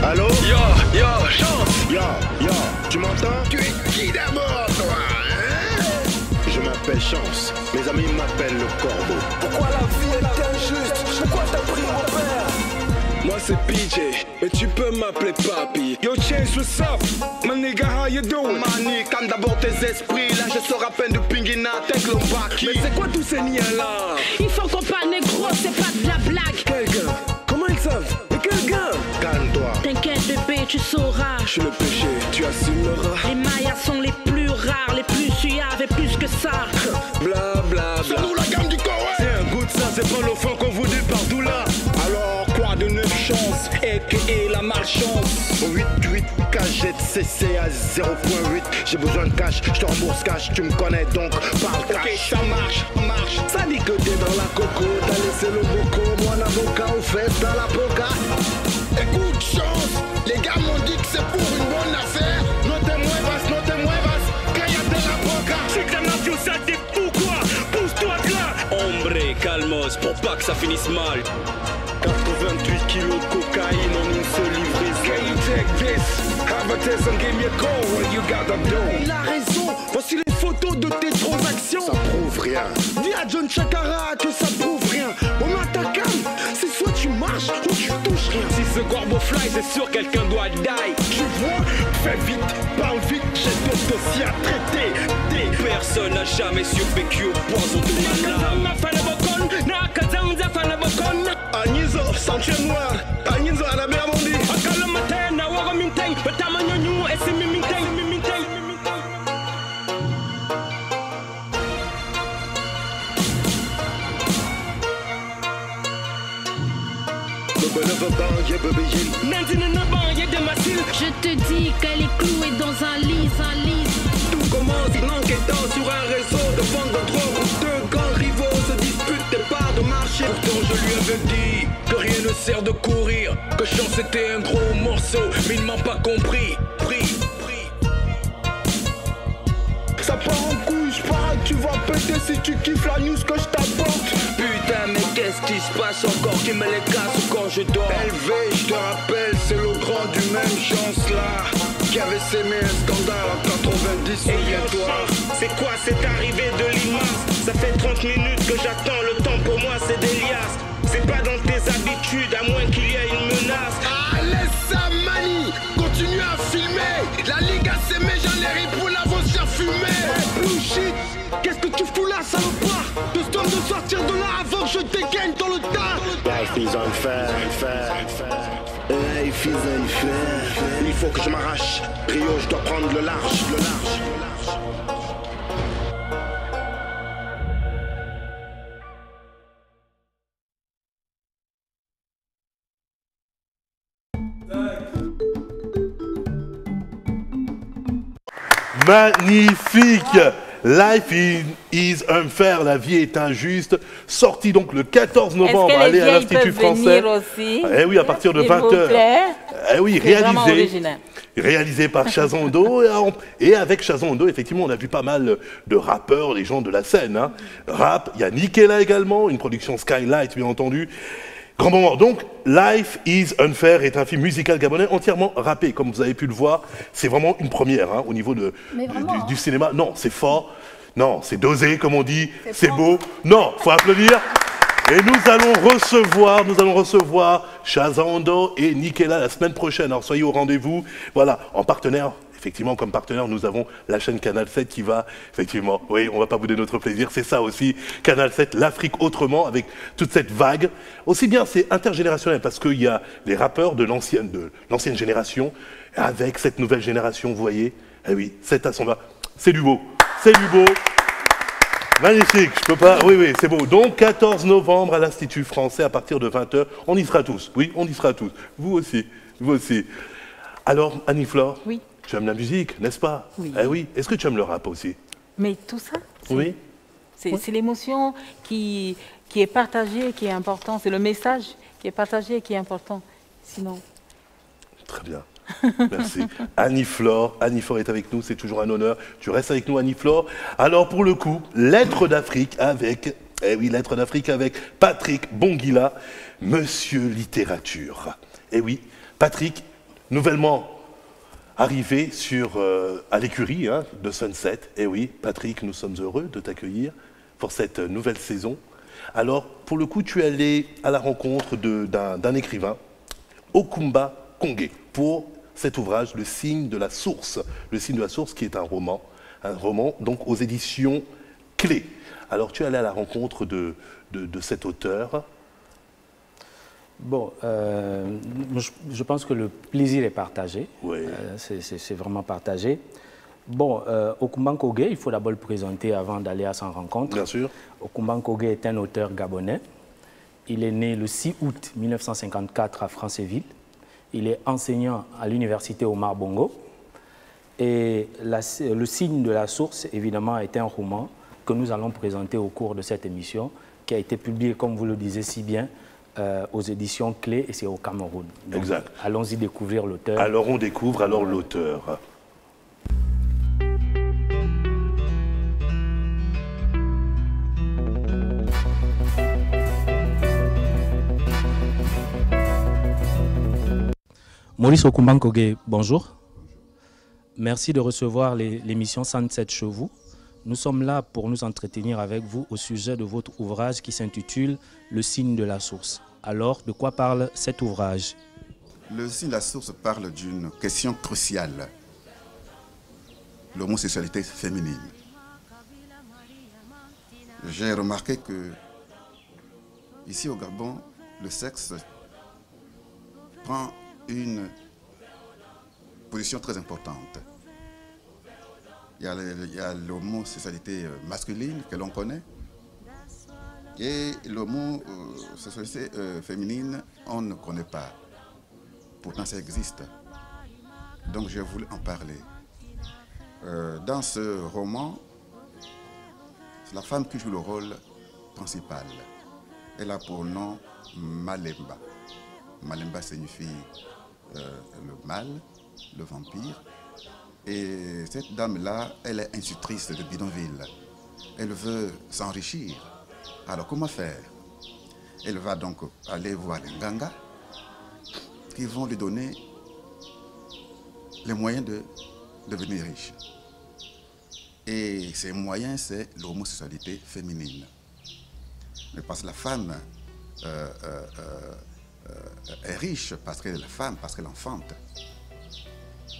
Allô? Yo, chance! Yo, chance. Mes amis m'appellent le corbeau. Pourquoi la vie est injuste? Pourquoi t'as pris mon père? Moi c'est PJ, mais tu peux m'appeler papi. Yo Chase, what's up? My nigga, how you doing? Mani, calme d'abord tes esprits. Là je sors à peine de Pingina, tech Lombaki. Mais c'est quoi tous ces niais là? Il faut qu'on parle négro, c'est pas de la blague. Quel gars? Comment ils savent? Mais quel gars? Calme-toi. T'inquiète bébé, tu sauras. Je suis le péché, tu assumeras. Les Mayas sont les plus rares, les plus suaves et plus que ça. Bla bla bla. C'est nous la gamme du corps, ouais. C'est un goût de ça, c'est pas l'offre qu'on vous dit partout là. Alors quoi de 9 chances, et la malchance. 8-8 cagette CC à 0.8. J'ai besoin de cash, je te rembourse cash, tu me connais donc parle cash. Ok, ça marche, marche. Ça dit que t'es dans la coco, t'as laissé le boco. Moi un avocat aux fesses dans la poca. Écoute chance, les gars m'ont dit que c'est pour une bonne affaire. No te muevas, cállate la boca. C'est que la nation ça t'es fou quoi, pousse-toi de là. Hombre, calmos, pour pas que ça finisse mal. 88 kilos de cocaïne en une seule livraison. Can you take this? Have a test and give me a call when you got the dough. Il a raison, voici les photos de tes transactions. Ça prouve rien. Dis à John Chakara que ça prouve rien. On a ta cam, c'est soit tu marches ou tu touches rien. Si ce corbeau fly, c'est sûr quelqu'un doit die. Tu vois, fais vite, parle vite, j'ai d'autres dossiers à traiter. Personne n'a jamais survécu au poison de ma lame. Agnizo, Sanche Noir, Agnizo à la mer bondi. Akala matin, na waga minteng, betama nyonyo, esse miminteng. Je te dis qu'elle est clouée dans un lit, Tout commence en enquêtant sur un réseau de vente de drogue où deux grands rivaux se disputent des parts de marché. Pourtant je lui avais dit que rien ne sert de courir, que chance était un gros morceau, mais il m'a pas compris. Ça part en couille, j'parais que tu vas péter si tu kiffes la news que je t'apporte. Putain, mais qu'est-ce qui se passe encore qui me les casse quand je dors? LV, je te rappelle, c'est le grand du même chance là, qui avait sémé un scandale en 90, souviens-toi. C'est quoi cette arrivée de Limas? Ça fait 30 minutes que j'attends, le temps pour moi c'est des liasses. C'est pas dans tes habitudes, à moins qu'il y ait une menace. Ah, laisse ça, Mani, continue à filmer. La ligue a sémé, j'en ai ri pour l'avoir fumé. Hey, blue shit, qu'est-ce que tu fous là, salopard? De ce temps de sortir de là avant que je dégaine dans le tas. Life is unfair. Life is unfair. Il faut que je m'arrache. Rio, je dois prendre le large. Magnifique! Life is unfair, la vie est injuste. Sorti donc le 14 novembre, allez à l'Institut français. Aussi, eh oui, à partir de 20h. Eh oui, réalisé par Chazon Ondo. Et avec Chazon Ondo, effectivement, on a vu pas mal de rappeurs, les gens de la scène. Hein. Rap, il y a Nikela également, une production Skylight, bien entendu. Grand moment. Donc, Life is Unfair est un film musical gabonais entièrement rappé. Comme vous avez pu le voir, c'est vraiment une première hein, au niveau du cinéma. Non, c'est fort. Non, c'est dosé, comme on dit. C'est beau. Non, faut applaudir. Et nous allons recevoir Chazando et Nikela la semaine prochaine. Alors, soyez au rendez-vous. Voilà, en partenaire. Effectivement, comme partenaire, nous avons la chaîne Canal 7 qui va, effectivement, oui, on va pas bouder notre plaisir, c'est ça aussi, Canal 7, l'Afrique autrement, avec toute cette vague. Aussi bien, c'est intergénérationnel, parce qu'il y a les rappeurs de l'ancienne génération, avec cette nouvelle génération, vous voyez, eh oui, cet assemblage, c'est du beau, Magnifique, je peux pas, oui, c'est beau. Donc, 14 novembre à l'Institut français, à partir de 20h, on y sera tous, oui, on y sera tous, vous aussi. Alors, Annie-Flore, oui. Tu aimes la musique, n'est-ce pas? Oui. Eh oui. Est-ce que tu aimes le rap aussi? Mais tout ça, oui. C'est l'émotion qui est partagée, qui est important. C'est le message qui est partagé et qui est important. Sinon... Très bien. Merci. Annie-Flore est avec nous, c'est toujours un honneur. Tu restes avec nous, Annie-Flore. Alors, pour le coup, Lettres d'Afrique avec... Eh oui, Lettres d'Afrique avec Patrick Bonguila, Monsieur Littérature. Eh oui, Patrick, nouvellement... arrivé à l'écurie de Sunset. Et oui, Patrick, nous sommes heureux de t'accueillir pour cette nouvelle saison. Alors, pour le coup, tu es allé à la rencontre d'un écrivain, Okumba Kongé, pour cet ouvrage, Le signe de la source. Le signe de la source qui est un roman donc aux éditions Clé. Alors, tu es allé à la rencontre de cet auteur. Bon, je pense que le plaisir est partagé. Oui. C'est vraiment partagé. Bon, Okumba Kongé, il faut d'abord le présenter avant d'aller à sa rencontre. Bien sûr. Okumba Kongé est un auteur gabonais. Il est né le 6 août 1954 à Franceville. Il est enseignant à l'université Omar Bongo. Et Le signe de la source, évidemment, est un roman que nous allons présenter au cours de cette émission, qui a été publié, comme vous le disiez si bien, aux éditions Clé, et c'est au Cameroun. Donc, exact. Allons-y découvrir l'auteur. Alors on découvre l'auteur. Maurice Okumba Kongé, bonjour. Merci de recevoir l'émission Sunset chez vous. Nous sommes là pour nous entretenir avec vous au sujet de votre ouvrage qui s'intitule « Le signe de la source ». Alors, de quoi parle cet ouvrage? Le signe de la source parle d'une question cruciale, l'homosexualité féminine. J'ai remarqué que, ici au Gabon, le sexe prend une position très importante. Il y a l'homosexualité masculine que l'on connaît et l'homosexualité féminine, on ne connaît pas. Pourtant, ça existe. Donc, j'ai voulu en parler. Dans ce roman, c'est la femme qui joue le rôle principal. Elle a pour nom Malemba. Malemba signifie le mal, le vampire. Et cette dame-là, elle est institutrice de bidonville. Elle veut s'enrichir. Alors comment faire? Elle va donc aller voir les Nganga qui vont lui donner les moyens de devenir riche. Et ces moyens, c'est l'homosexualité féminine. Mais parce que la femme est riche parce qu'elle est la femme, parce qu'elle enfante.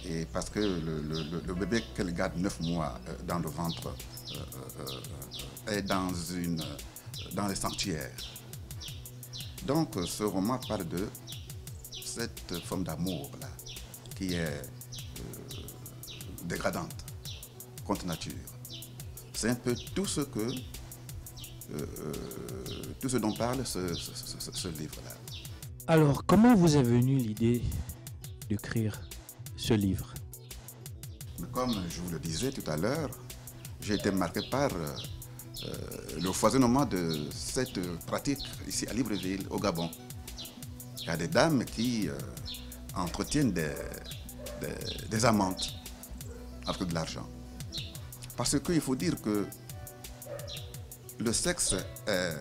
Et parce que le bébé qu'elle garde 9 mois dans le ventre est dans les sanctuaires. Donc ce roman parle de cette forme d'amour-là, qui est dégradante, contre nature. C'est un peu tout ce dont parle ce livre-là. Alors, comment vous est venue l'idée d'écrire ce livre? Comme je vous le disais tout à l'heure, j'ai été marqué par le foisonnement de cette pratique ici à Libreville, au Gabon. Il y a des dames qui entretiennent des amantes avec de l'argent. Parce qu'il faut dire que le sexe est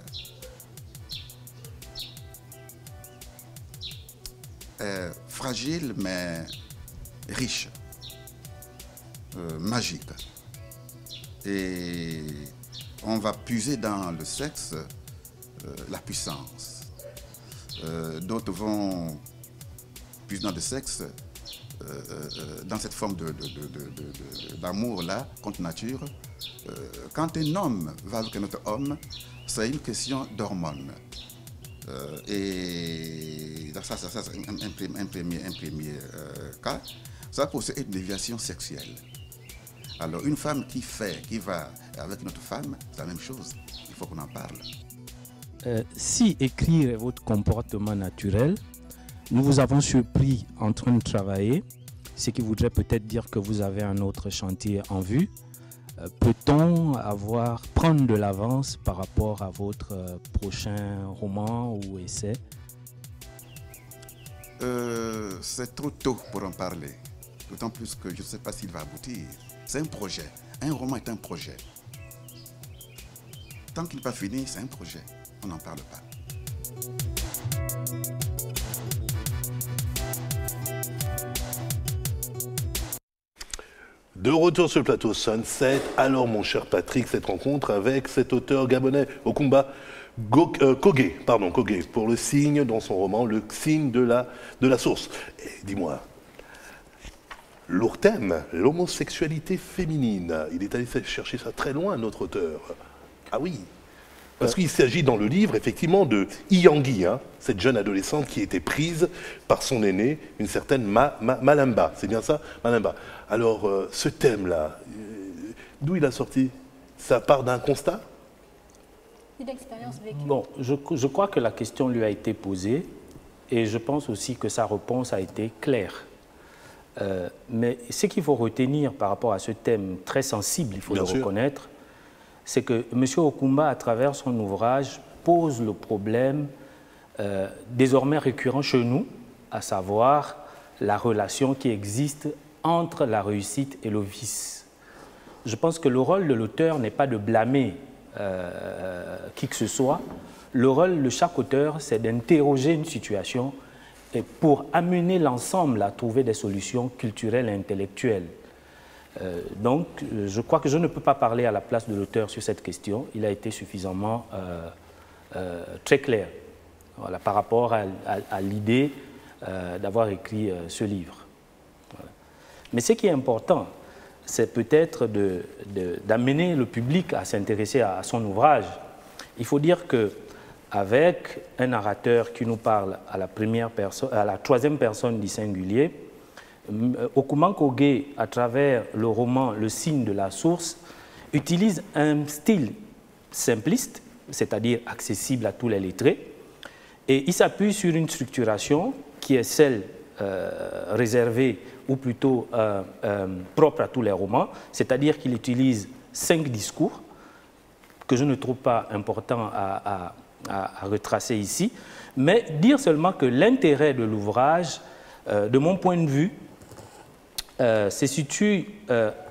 fragile mais riche, magique. Et on va puiser dans le sexe la puissance. D'autres vont puiser dans le sexe dans cette forme d'amour-là, contre nature. Quand un homme va avec un autre homme, c'est une question d'hormones. Et ça c'est un premier cas. Ça possède une déviation sexuelle. Alors une femme qui va avec une autre femme, c'est la même chose. Il faut qu'on en parle. Si écrire est votre comportement naturel, nous vous avons surpris en train de travailler, ce qui voudrait peut-être dire que vous avez un autre chantier en vue. Peut-on prendre de l'avance par rapport à votre prochain roman ou essai? C'est trop tôt pour en parler. D'autant plus que je ne sais pas s'il va aboutir. C'est un projet. Un roman est un projet. Tant qu'il n'est pas fini, c'est un projet. On n'en parle pas. De retour sur le plateau Sunset, alors mon cher Patrick, cette rencontre avec cet auteur gabonais, Okumba Kogé, pour le signe dans son roman, le signe de la source. Dis-moi, lourd thème, l'homosexualité féminine, il est allé chercher ça très loin, notre auteur. Ah oui, parce qu'il s'agit dans le livre, effectivement, de Iyangi, hein, cette jeune adolescente qui était prise par son aîné, une certaine Malemba. C'est bien ça, Malemba. Alors, ce thème-là, d'où il a sorti? Ça part d'un constat? Une expérience vécue. Bon, je crois que la question lui a été posée et je pense aussi que sa réponse a été claire. Mais ce qu'il faut retenir par rapport à ce thème très sensible, il faut le reconnaître, c'est que M. Okumba, à travers son ouvrage, pose le problème désormais récurrent chez nous, à savoir la relation qui existe entre la réussite et le vice. Je pense que le rôle de l'auteur n'est pas de blâmer qui que ce soit. Le rôle de chaque auteur, c'est d'interroger une situation et pour amener l'ensemble à trouver des solutions culturelles et intellectuelles. Donc, je crois que je ne peux pas parler à la place de l'auteur sur cette question. Il a été suffisamment très clair, voilà, par rapport à l'idée d'avoir écrit ce livre. Voilà. Mais ce qui est important, c'est peut-être d'amener le public à s'intéresser à son ouvrage. Il faut dire qu'avec un narrateur qui nous parle à la troisième personne du singulier, Okumba Kogé, à travers le roman Le signe de la source, utilise un style simpliste, c'est-à-dire accessible à tous les lettrés, et il s'appuie sur une structuration qui est celle réservée ou plutôt propre à tous les romans, c'est-à-dire qu'il utilise 5 discours que je ne trouve pas important à retracer ici, mais dire seulement que l'intérêt de l'ouvrage, de mon point de vue, se situe,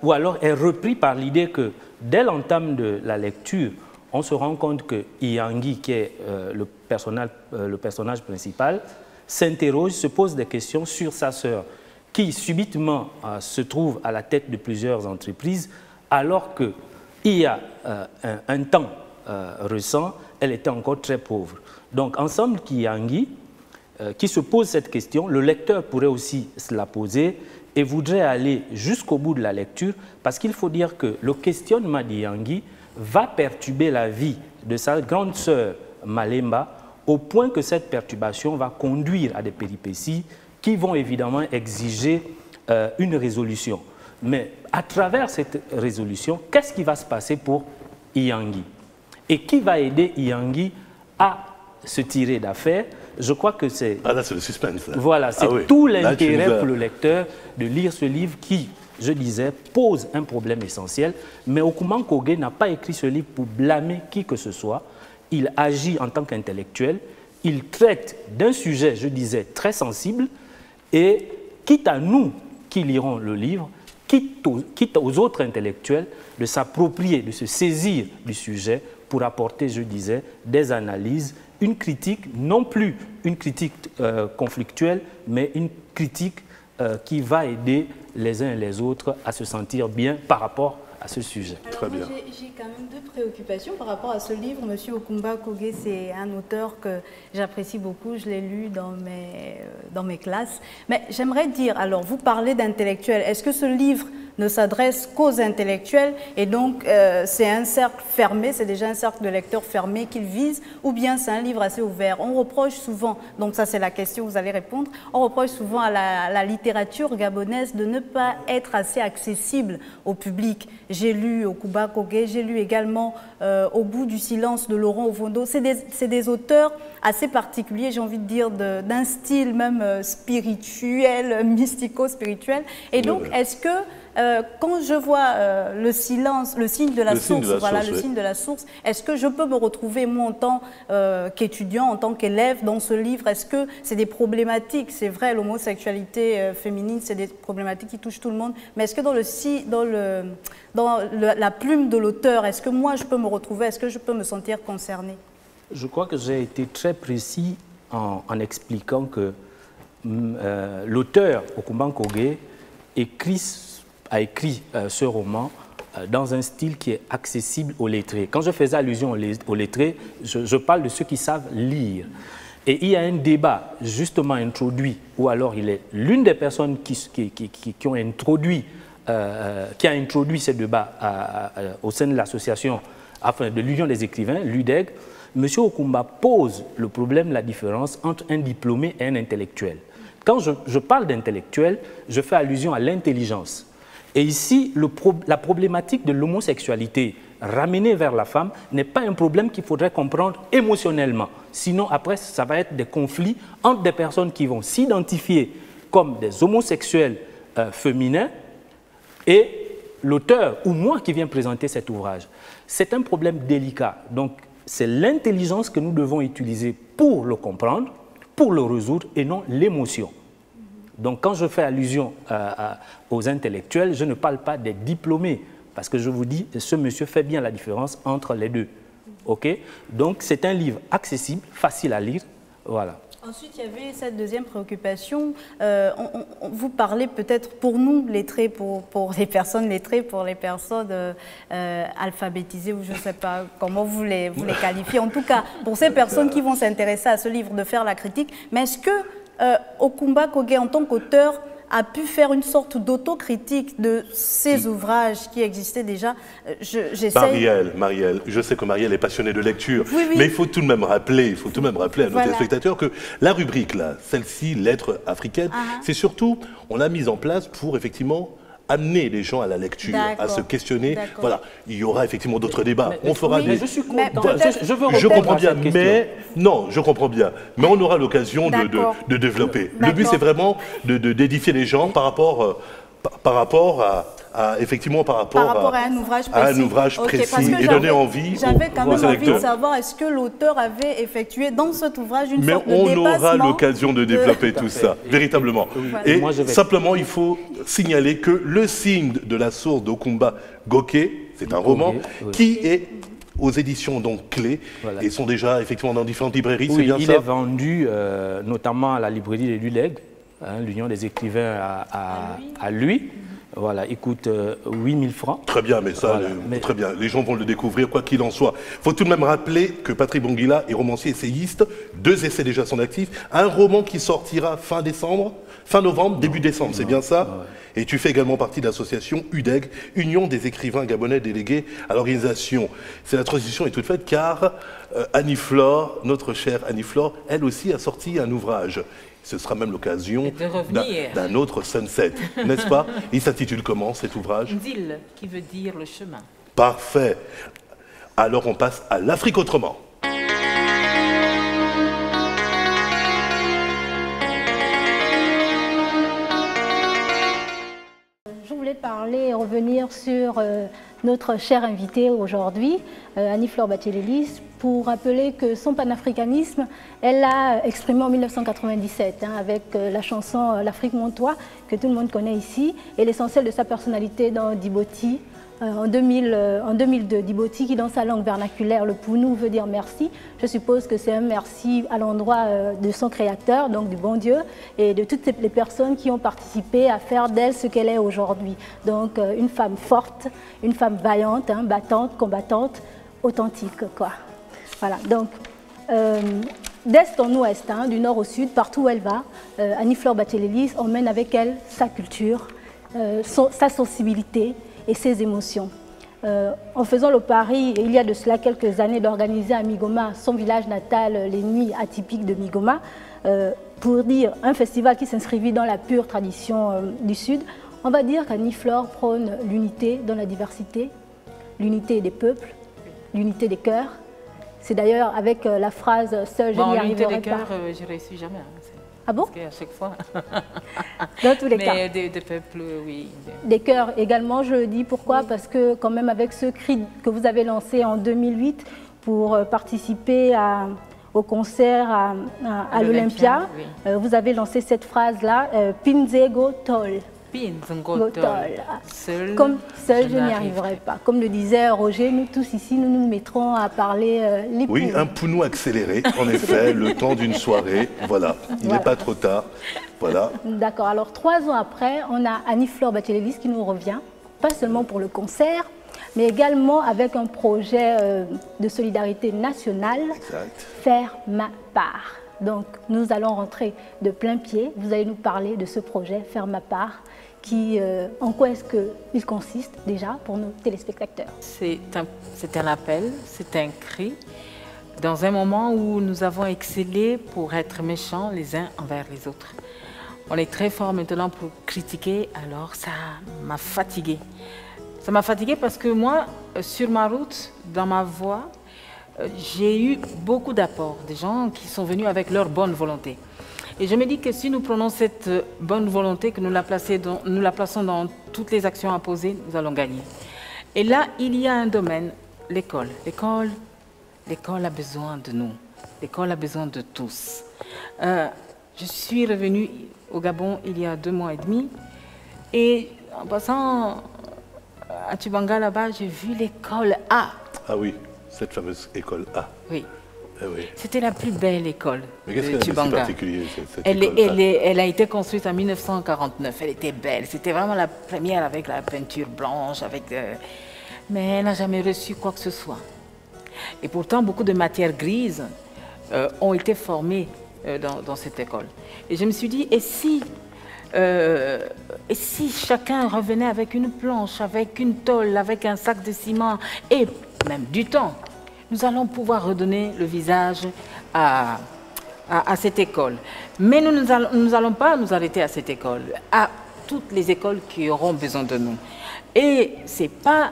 ou alors est repris par l'idée que dès l'entame de la lecture, on se rend compte que Iyangi, qui est le personnage principal, s'interroge, se pose des questions sur sa sœur, qui subitement se trouve à la tête de plusieurs entreprises, alors qu'il y a un temps récent, elle était encore très pauvre. Donc, ensemble, Iyangi, qui se pose cette question, le lecteur pourrait aussi se la poser et voudrait aller jusqu'au bout de la lecture, parce qu'il faut dire que le questionnement d'Iyangi va perturber la vie de sa grande sœur Malemba, au point que cette perturbation va conduire à des péripéties qui vont évidemment exiger une résolution. Mais à travers cette résolution, qu'est-ce qui va se passer pour Iyangi? Et qui va aider Iyangi à se tirer d'affaire? Je crois que c'est... Ah là, c'est le suspense. Voilà, c'est tout l'intérêt pour le lecteur de lire ce livre qui, je disais, pose un problème essentiel. Mais Okumba Kogé n'a pas écrit ce livre pour blâmer qui que ce soit. Il agit en tant qu'intellectuel. Il traite d'un sujet, je disais, très sensible. Et quitte à nous qui lirons le livre, quitte aux autres intellectuels de s'approprier, de se saisir du sujet pour apporter, je disais, des analyses, une critique, non plus une critique conflictuelle, mais une critique qui va aider les uns et les autres à se sentir bien par rapport à ce sujet. Alors, très bien. J'ai quand même 2 préoccupations par rapport à ce livre. Monsieur Okumba Kogé, c'est un auteur que j'apprécie beaucoup, je l'ai lu dans mes classes. Mais j'aimerais dire, alors vous parlez d'intellectuels, est-ce que ce livre ne s'adresse qu'aux intellectuels et donc c'est un cercle fermé, c'est déjà un cercle de lecteurs fermé qu'il vise, ou bien c'est un livre assez ouvert? On reproche souvent, donc ça c'est la question, vous allez répondre, on reproche souvent à la littérature gabonaise de ne pas être assez accessible au public. J'ai lu Okumba Kogé, j'ai lu également Au bout du silence de Laurent Ovondo. C'est des auteurs assez particuliers, j'ai envie de dire, d'un style même spirituel, mystico-spirituel. Et donc, est-ce que quand je vois le signe de la source, est-ce que je peux me retrouver, moi, en tant qu'étudiant, en tant qu'élève, dans ce livre? Est-ce que c'est des problématiques? C'est vrai, l'homosexualité féminine, c'est des problématiques qui touchent tout le monde. Mais est-ce que dans la plume de l'auteur, est-ce que moi, je peux me retrouver? Est-ce que je peux me sentir concernée? Je crois que j'ai été très précis en expliquant que l'auteur, Okumba Kogé, écrit a écrit ce roman dans un style qui est accessible aux lettrés. Quand je faisais allusion aux lettrés, je parle de ceux qui savent lire. Et il y a un débat justement introduit, ou alors il est l'une des personnes qui a introduit ce débat au sein de l'association, enfin de l'Union des écrivains, l'UDEG. M. Okumba pose le problème, la différence entre un diplômé et un intellectuel. Quand je parle d'intellectuel, je fais allusion à l'intelligence. Et ici, la problématique de l'homosexualité ramenée vers la femme n'est pas un problème qu'il faudrait comprendre émotionnellement. Sinon, après, ça va être des conflits entre des personnes qui vont s'identifier comme des homosexuels féminins et l'auteur ou moi qui viens présenter cet ouvrage. C'est un problème délicat. Donc, c'est l'intelligence que nous devons utiliser pour le comprendre, pour le résoudre et non l'émotion. Donc, quand je fais allusion aux intellectuels, je ne parle pas des diplômés, parce que je vous dis, ce monsieur fait bien la différence entre les deux. OK? Donc, c'est un livre accessible, facile à lire, voilà. Ensuite, il y avait cette deuxième préoccupation. Vous parlez peut-être pour nous, lettrés, pour les personnes lettrées, pour les personnes alphabétisées, ou je ne sais pas comment vous les qualifiez. En tout cas, pour ces personnes qui vont s'intéresser à ce livre, de faire la critique. Mais est-ce que Okumba Kogé, en tant qu'auteur, a pu faire une sorte d'autocritique de ces ouvrages qui existaient déjà? Marielle, je sais que Marielle est passionnée de lecture, oui. Mais il faut tout de même rappeler, à nos téléspectateurs que la rubrique, là, celle-ci, lettres africaines, c'est surtout, on l'a mise en place pour effectivement amener les gens à la lecture, à se questionner. Voilà, il y aura effectivement d'autres débats. On fera des... Je suis content. Je comprends bien, mais non, je comprends bien. Mais on aura l'occasion de développer. Le but, c'est vraiment d'édifier les gens par rapport à un ouvrage précis, et donner envie. J'avais quand même envie de savoir, est-ce que l'auteur avait effectué dans cet ouvrage une sorte de dépassement? Mais on aura l'occasion de développer tout ça, véritablement. Et simplement, il faut signaler que le signe de la source d'Okumba Goké, c'est un roman qui est aux éditions donc Clés, et sont déjà effectivement dans différentes librairies, c'est bien ça? Il est vendu notamment à la librairie de l'ULEG, l'Union des écrivains à lui. Voilà, il coûte 8 000 francs. Très bien, mais ça, très bien. Les gens vont le découvrir, quoi qu'il en soit. Il faut tout de même rappeler que Patrick Bongila est romancier essayiste, 2 essais déjà à son actif, un roman qui sortira fin novembre, début décembre, c'est bien ça? Et tu fais également partie de l'association UDEG, Union des écrivains gabonais délégués à l'organisation. C'est la transition est toute faite car Annie-Flore, notre chère Annie-Flore, elle aussi a sorti un ouvrage. Ce sera même l'occasion d'un autre sunset, n'est-ce pas? Il s'intitule comment cet ouvrage? Ndil, qui veut dire le chemin. Parfait. Alors on passe à l'Afrique autrement. Je voulais parler et revenir sur notre chère invitée aujourd'hui, Annie-Flore Batielelis, pour rappeler que son panafricanisme, elle l'a exprimé en 1997 avec la chanson L'Afrique Montois, que tout le monde connaît ici, et l'essentiel de sa personnalité dans Djibouti. En 2002, Djibouti, qui dans sa langue vernaculaire, le Pounou, veut dire merci. Je suppose que c'est un merci à l'endroit de son créateur, donc du bon Dieu, et de toutes les personnes qui ont participé à faire d'elle ce qu'elle est aujourd'hui. Donc une femme forte, une femme vaillante, battante, combattante, authentique, quoi. Voilà, donc d'est en ouest, du nord au sud, partout où elle va, Annie-Flore Batielelis emmène avec elle sa culture, sa sensibilité et ses émotions. En faisant le pari, il y a de cela quelques années, d'organiser à Migoma, son village natal, les nuits atypiques de Migoma, pour dire un festival qui s'inscrivit dans la pure tradition du Sud, on va dire qu'Annie-Flore prône l'unité dans la diversité, l'unité des peuples, l'unité des cœurs. C'est d'ailleurs avec la phrase « Seul je n'y arriverai pas ». L'unité des cœurs, je ne réussis jamais. Ah bon? Parce qu'à chaque fois. Dans tous les cas. Mais des peuples, oui. Des cœurs également, je le dis. Pourquoi? Parce que quand même avec ce cri que vous avez lancé en 2008 pour participer au concert à l'Olympia, vous avez lancé cette phrase-là, Pinzego Tol. Comme seul, je n'y arriverai pas. Comme le disait Roger, nous tous ici, nous nous mettrons à parler les Oui, un pounou accéléré, en effet, le temps d'une soirée. Voilà, il n'est pas trop tard. Voilà. D'accord. Alors, 3 ans après, on a Annie-Flore Batilélis qui nous revient, pas seulement pour le concert, mais également avec un projet de solidarité nationale, Faire ma part. Donc, nous allons rentrer de plein pied. Vous allez nous parler de ce projet, Faire ma part, qui, en quoi est-ce qu'il consiste déjà pour nos téléspectateurs? C'est un appel, c'est un cri. Dans un moment où nous avons excellé pour être méchants les uns envers les autres. On est très fort maintenant pour critiquer, alors ça m'a fatiguée. Ça m'a fatiguée parce que moi, sur ma route, dans ma voie, j'ai eu beaucoup d'apports, des gens qui sont venus avec leur bonne volonté. Et je me dis que si nous prenons cette bonne volonté, que nous la plaçons dans toutes les actions à poser, nous allons gagner. Et là, il y a un domaine, l'école. L'école a besoin de nous. L'école a besoin de tous. Je suis revenue au Gabon il y a 2 mois et demi. Et en passant à Tchibanga, là-bas, j'ai vu l'école A. Ah oui, cette fameuse école A. Oui. Ah oui. C'était la plus belle école de Mais qu'est-ce qu'elle Tchibanga. a de si particulier, cette école Elle a été construite en 1949. Elle était belle. C'était vraiment la première avec la peinture blanche. Mais elle n'a jamais reçu quoi que ce soit. Et pourtant, beaucoup de matières grises ont été formées dans cette école. Et je me suis dit, et si chacun revenait avec une planche, avec une tôle, avec un sac de ciment et même du temps, nous allons pouvoir redonner le visage à cette école. Mais nous n'allons pas nous arrêter à cette école, à toutes les écoles qui auront besoin de nous. Et ce n'est pas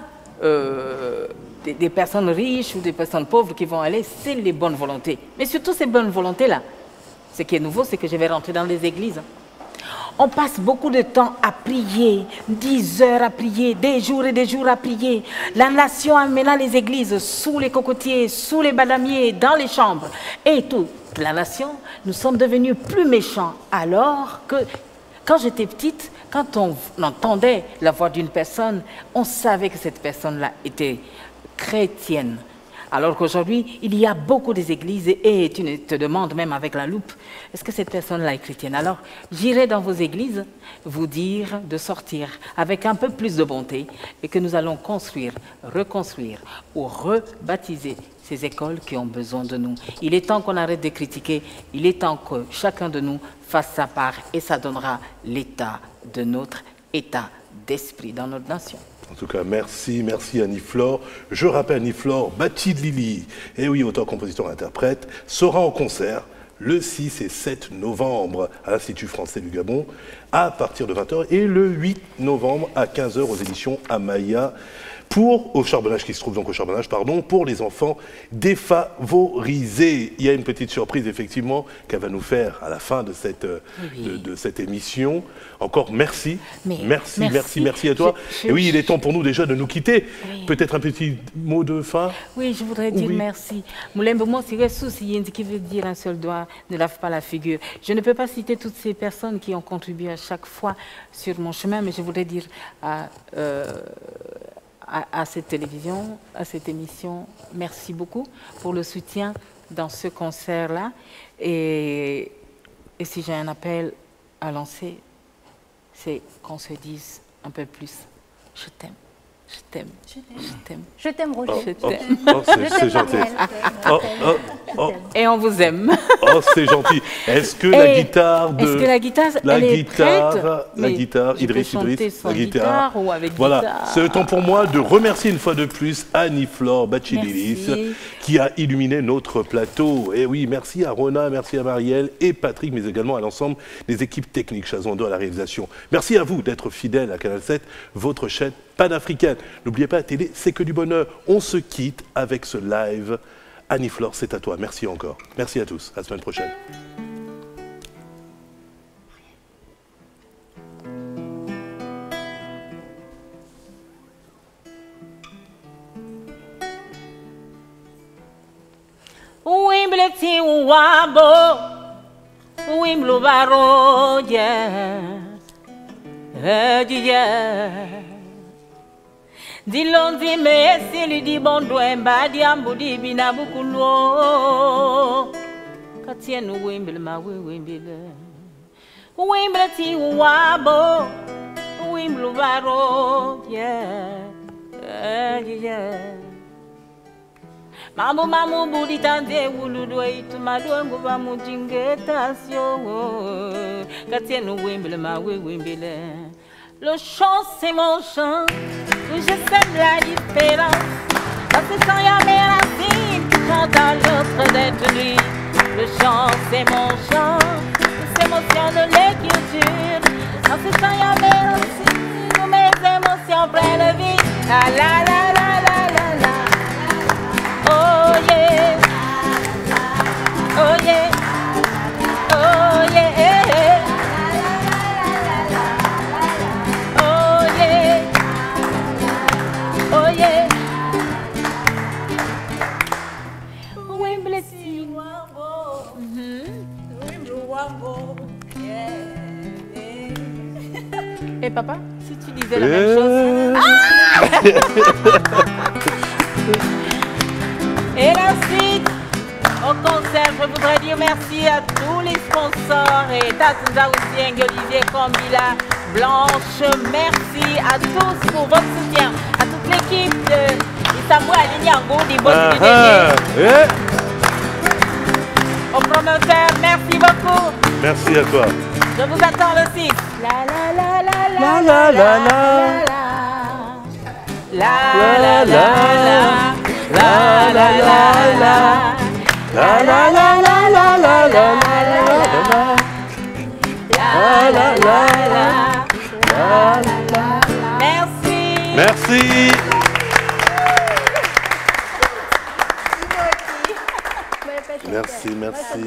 des personnes riches ou des personnes pauvres qui vont aller, c'est les bonnes volontés. Mais surtout ces bonnes volontés-là. Ce qui est nouveau, c'est que je vais rentrer dans les églises. On passe beaucoup de temps à prier, 10 heures à prier, des jours et des jours à prier. La nation amena les églises sous les cocotiers, sous les badamiers, dans les chambres. Et toute la nation, nous sommes devenus plus méchants. Alors que, quand j'étais petite, quand on entendait la voix d'une personne, on savait que cette personne-là était chrétienne. Alors qu'aujourd'hui, il y a beaucoup d'églises et tu te demandes même avec la loupe, est-ce que cette personne-là est chrétienne? Alors, j'irai dans vos églises vous dire de sortir avec un peu plus de bonté et que nous allons construire, reconstruire ou rebaptiser ces écoles qui ont besoin de nous. Il est temps qu'on arrête de critiquer, il est temps que chacun de nous fasse sa part et ça donnera l'état de notre état d'esprit dans notre nation. En tout cas, merci Annie-Flore. Je rappelle Annie-Flore Bathily, et oui, auteur, compositeur, interprète, sera en concert le 6 et 7 novembre à l'Institut français du Gabon à partir de 20h et le 8 novembre à 15h aux éditions Amaya au Charbonnage, qui se trouve donc au Charbonnage, pardon, pour les enfants défavorisés. Il y a une petite surprise, effectivement, qu'elle va nous faire à la fin de cette émission. Encore merci. Merci à toi. Et oui, il est temps pour nous déjà de nous quitter. Oui. Peut-être un petit mot de fin? Oui, je voudrais dire merci. Moulembe, qui veut dire un seul doigt, ne lave pas la figure. Je ne peux pas citer toutes ces personnes qui ont contribué à chaque fois sur mon chemin, mais je voudrais dire à cette télévision, à cette émission, merci beaucoup pour le soutien dans ce concert-là. Et si j'ai un appel à lancer, c'est qu'on se dise un peu plus « je t'aime ». Je t'aime. Je t'aime. Je t'aime, Roger. C'est gentil. Et on vous aime. Oh, c'est gentil. Est-ce que la guitare de... Est-ce que la guitare, elle est prête? La guitare, Idriss, la guitare ou avec voilà. Guitare. C'est le temps pour moi de remercier une fois de plus Annie-Flore Bathily qui a illuminé notre plateau. Et oui, merci à Rona, merci à Marielle et Patrick, mais également à l'ensemble des équipes techniques, Chazondo à la réalisation. Merci à vous d'être fidèles à Canal 7, votre chaîne panafricaine. N'oubliez pas, la télé, c'est que du bonheur. On se quitte avec ce live. Annie-Flore, c'est à toi. Merci encore. Merci à tous. À la semaine prochaine. Wimbleti wabo, wimblo baro, yeah. Dilondi me sili di bondo mba di ambudi bina bukuno. Katienu wimbele ma wimbele. Wimbele ti wabo. Wimbele varo. Mamu budi tande wuludu itu madongo va mujingeta sio. Katienu wimbele ma wimbele. Le chant c'est mon chant. Je sème la différence. Parce que quand y a mes racines qui chantent à l'autre d'être lui. Le chant c'est mon chant. Les émotions de l'écriture. Parce que quand y a mes racines, mes émotions prennent vie. La la la la la la la. Oh yeah. Oh yeah. Oh yeah. Oh yeah. Wimbledon Wambo. Wimbledon. Et papa, si tu disais la même chose. Et la suite, au concert, je voudrais dire merci à tous les sponsors et Tatunza aussi, Olivier Kambila, Blanche, merci à tous pour votre soutien, à toute l'équipe de Isamboua Alignago, du boss du DG. Aux promoteurs, merci beaucoup. Merci à toi. Je vous attends le 6. La la la la la la la la la la la la la la la la. Merci. Merci. Merci, merci.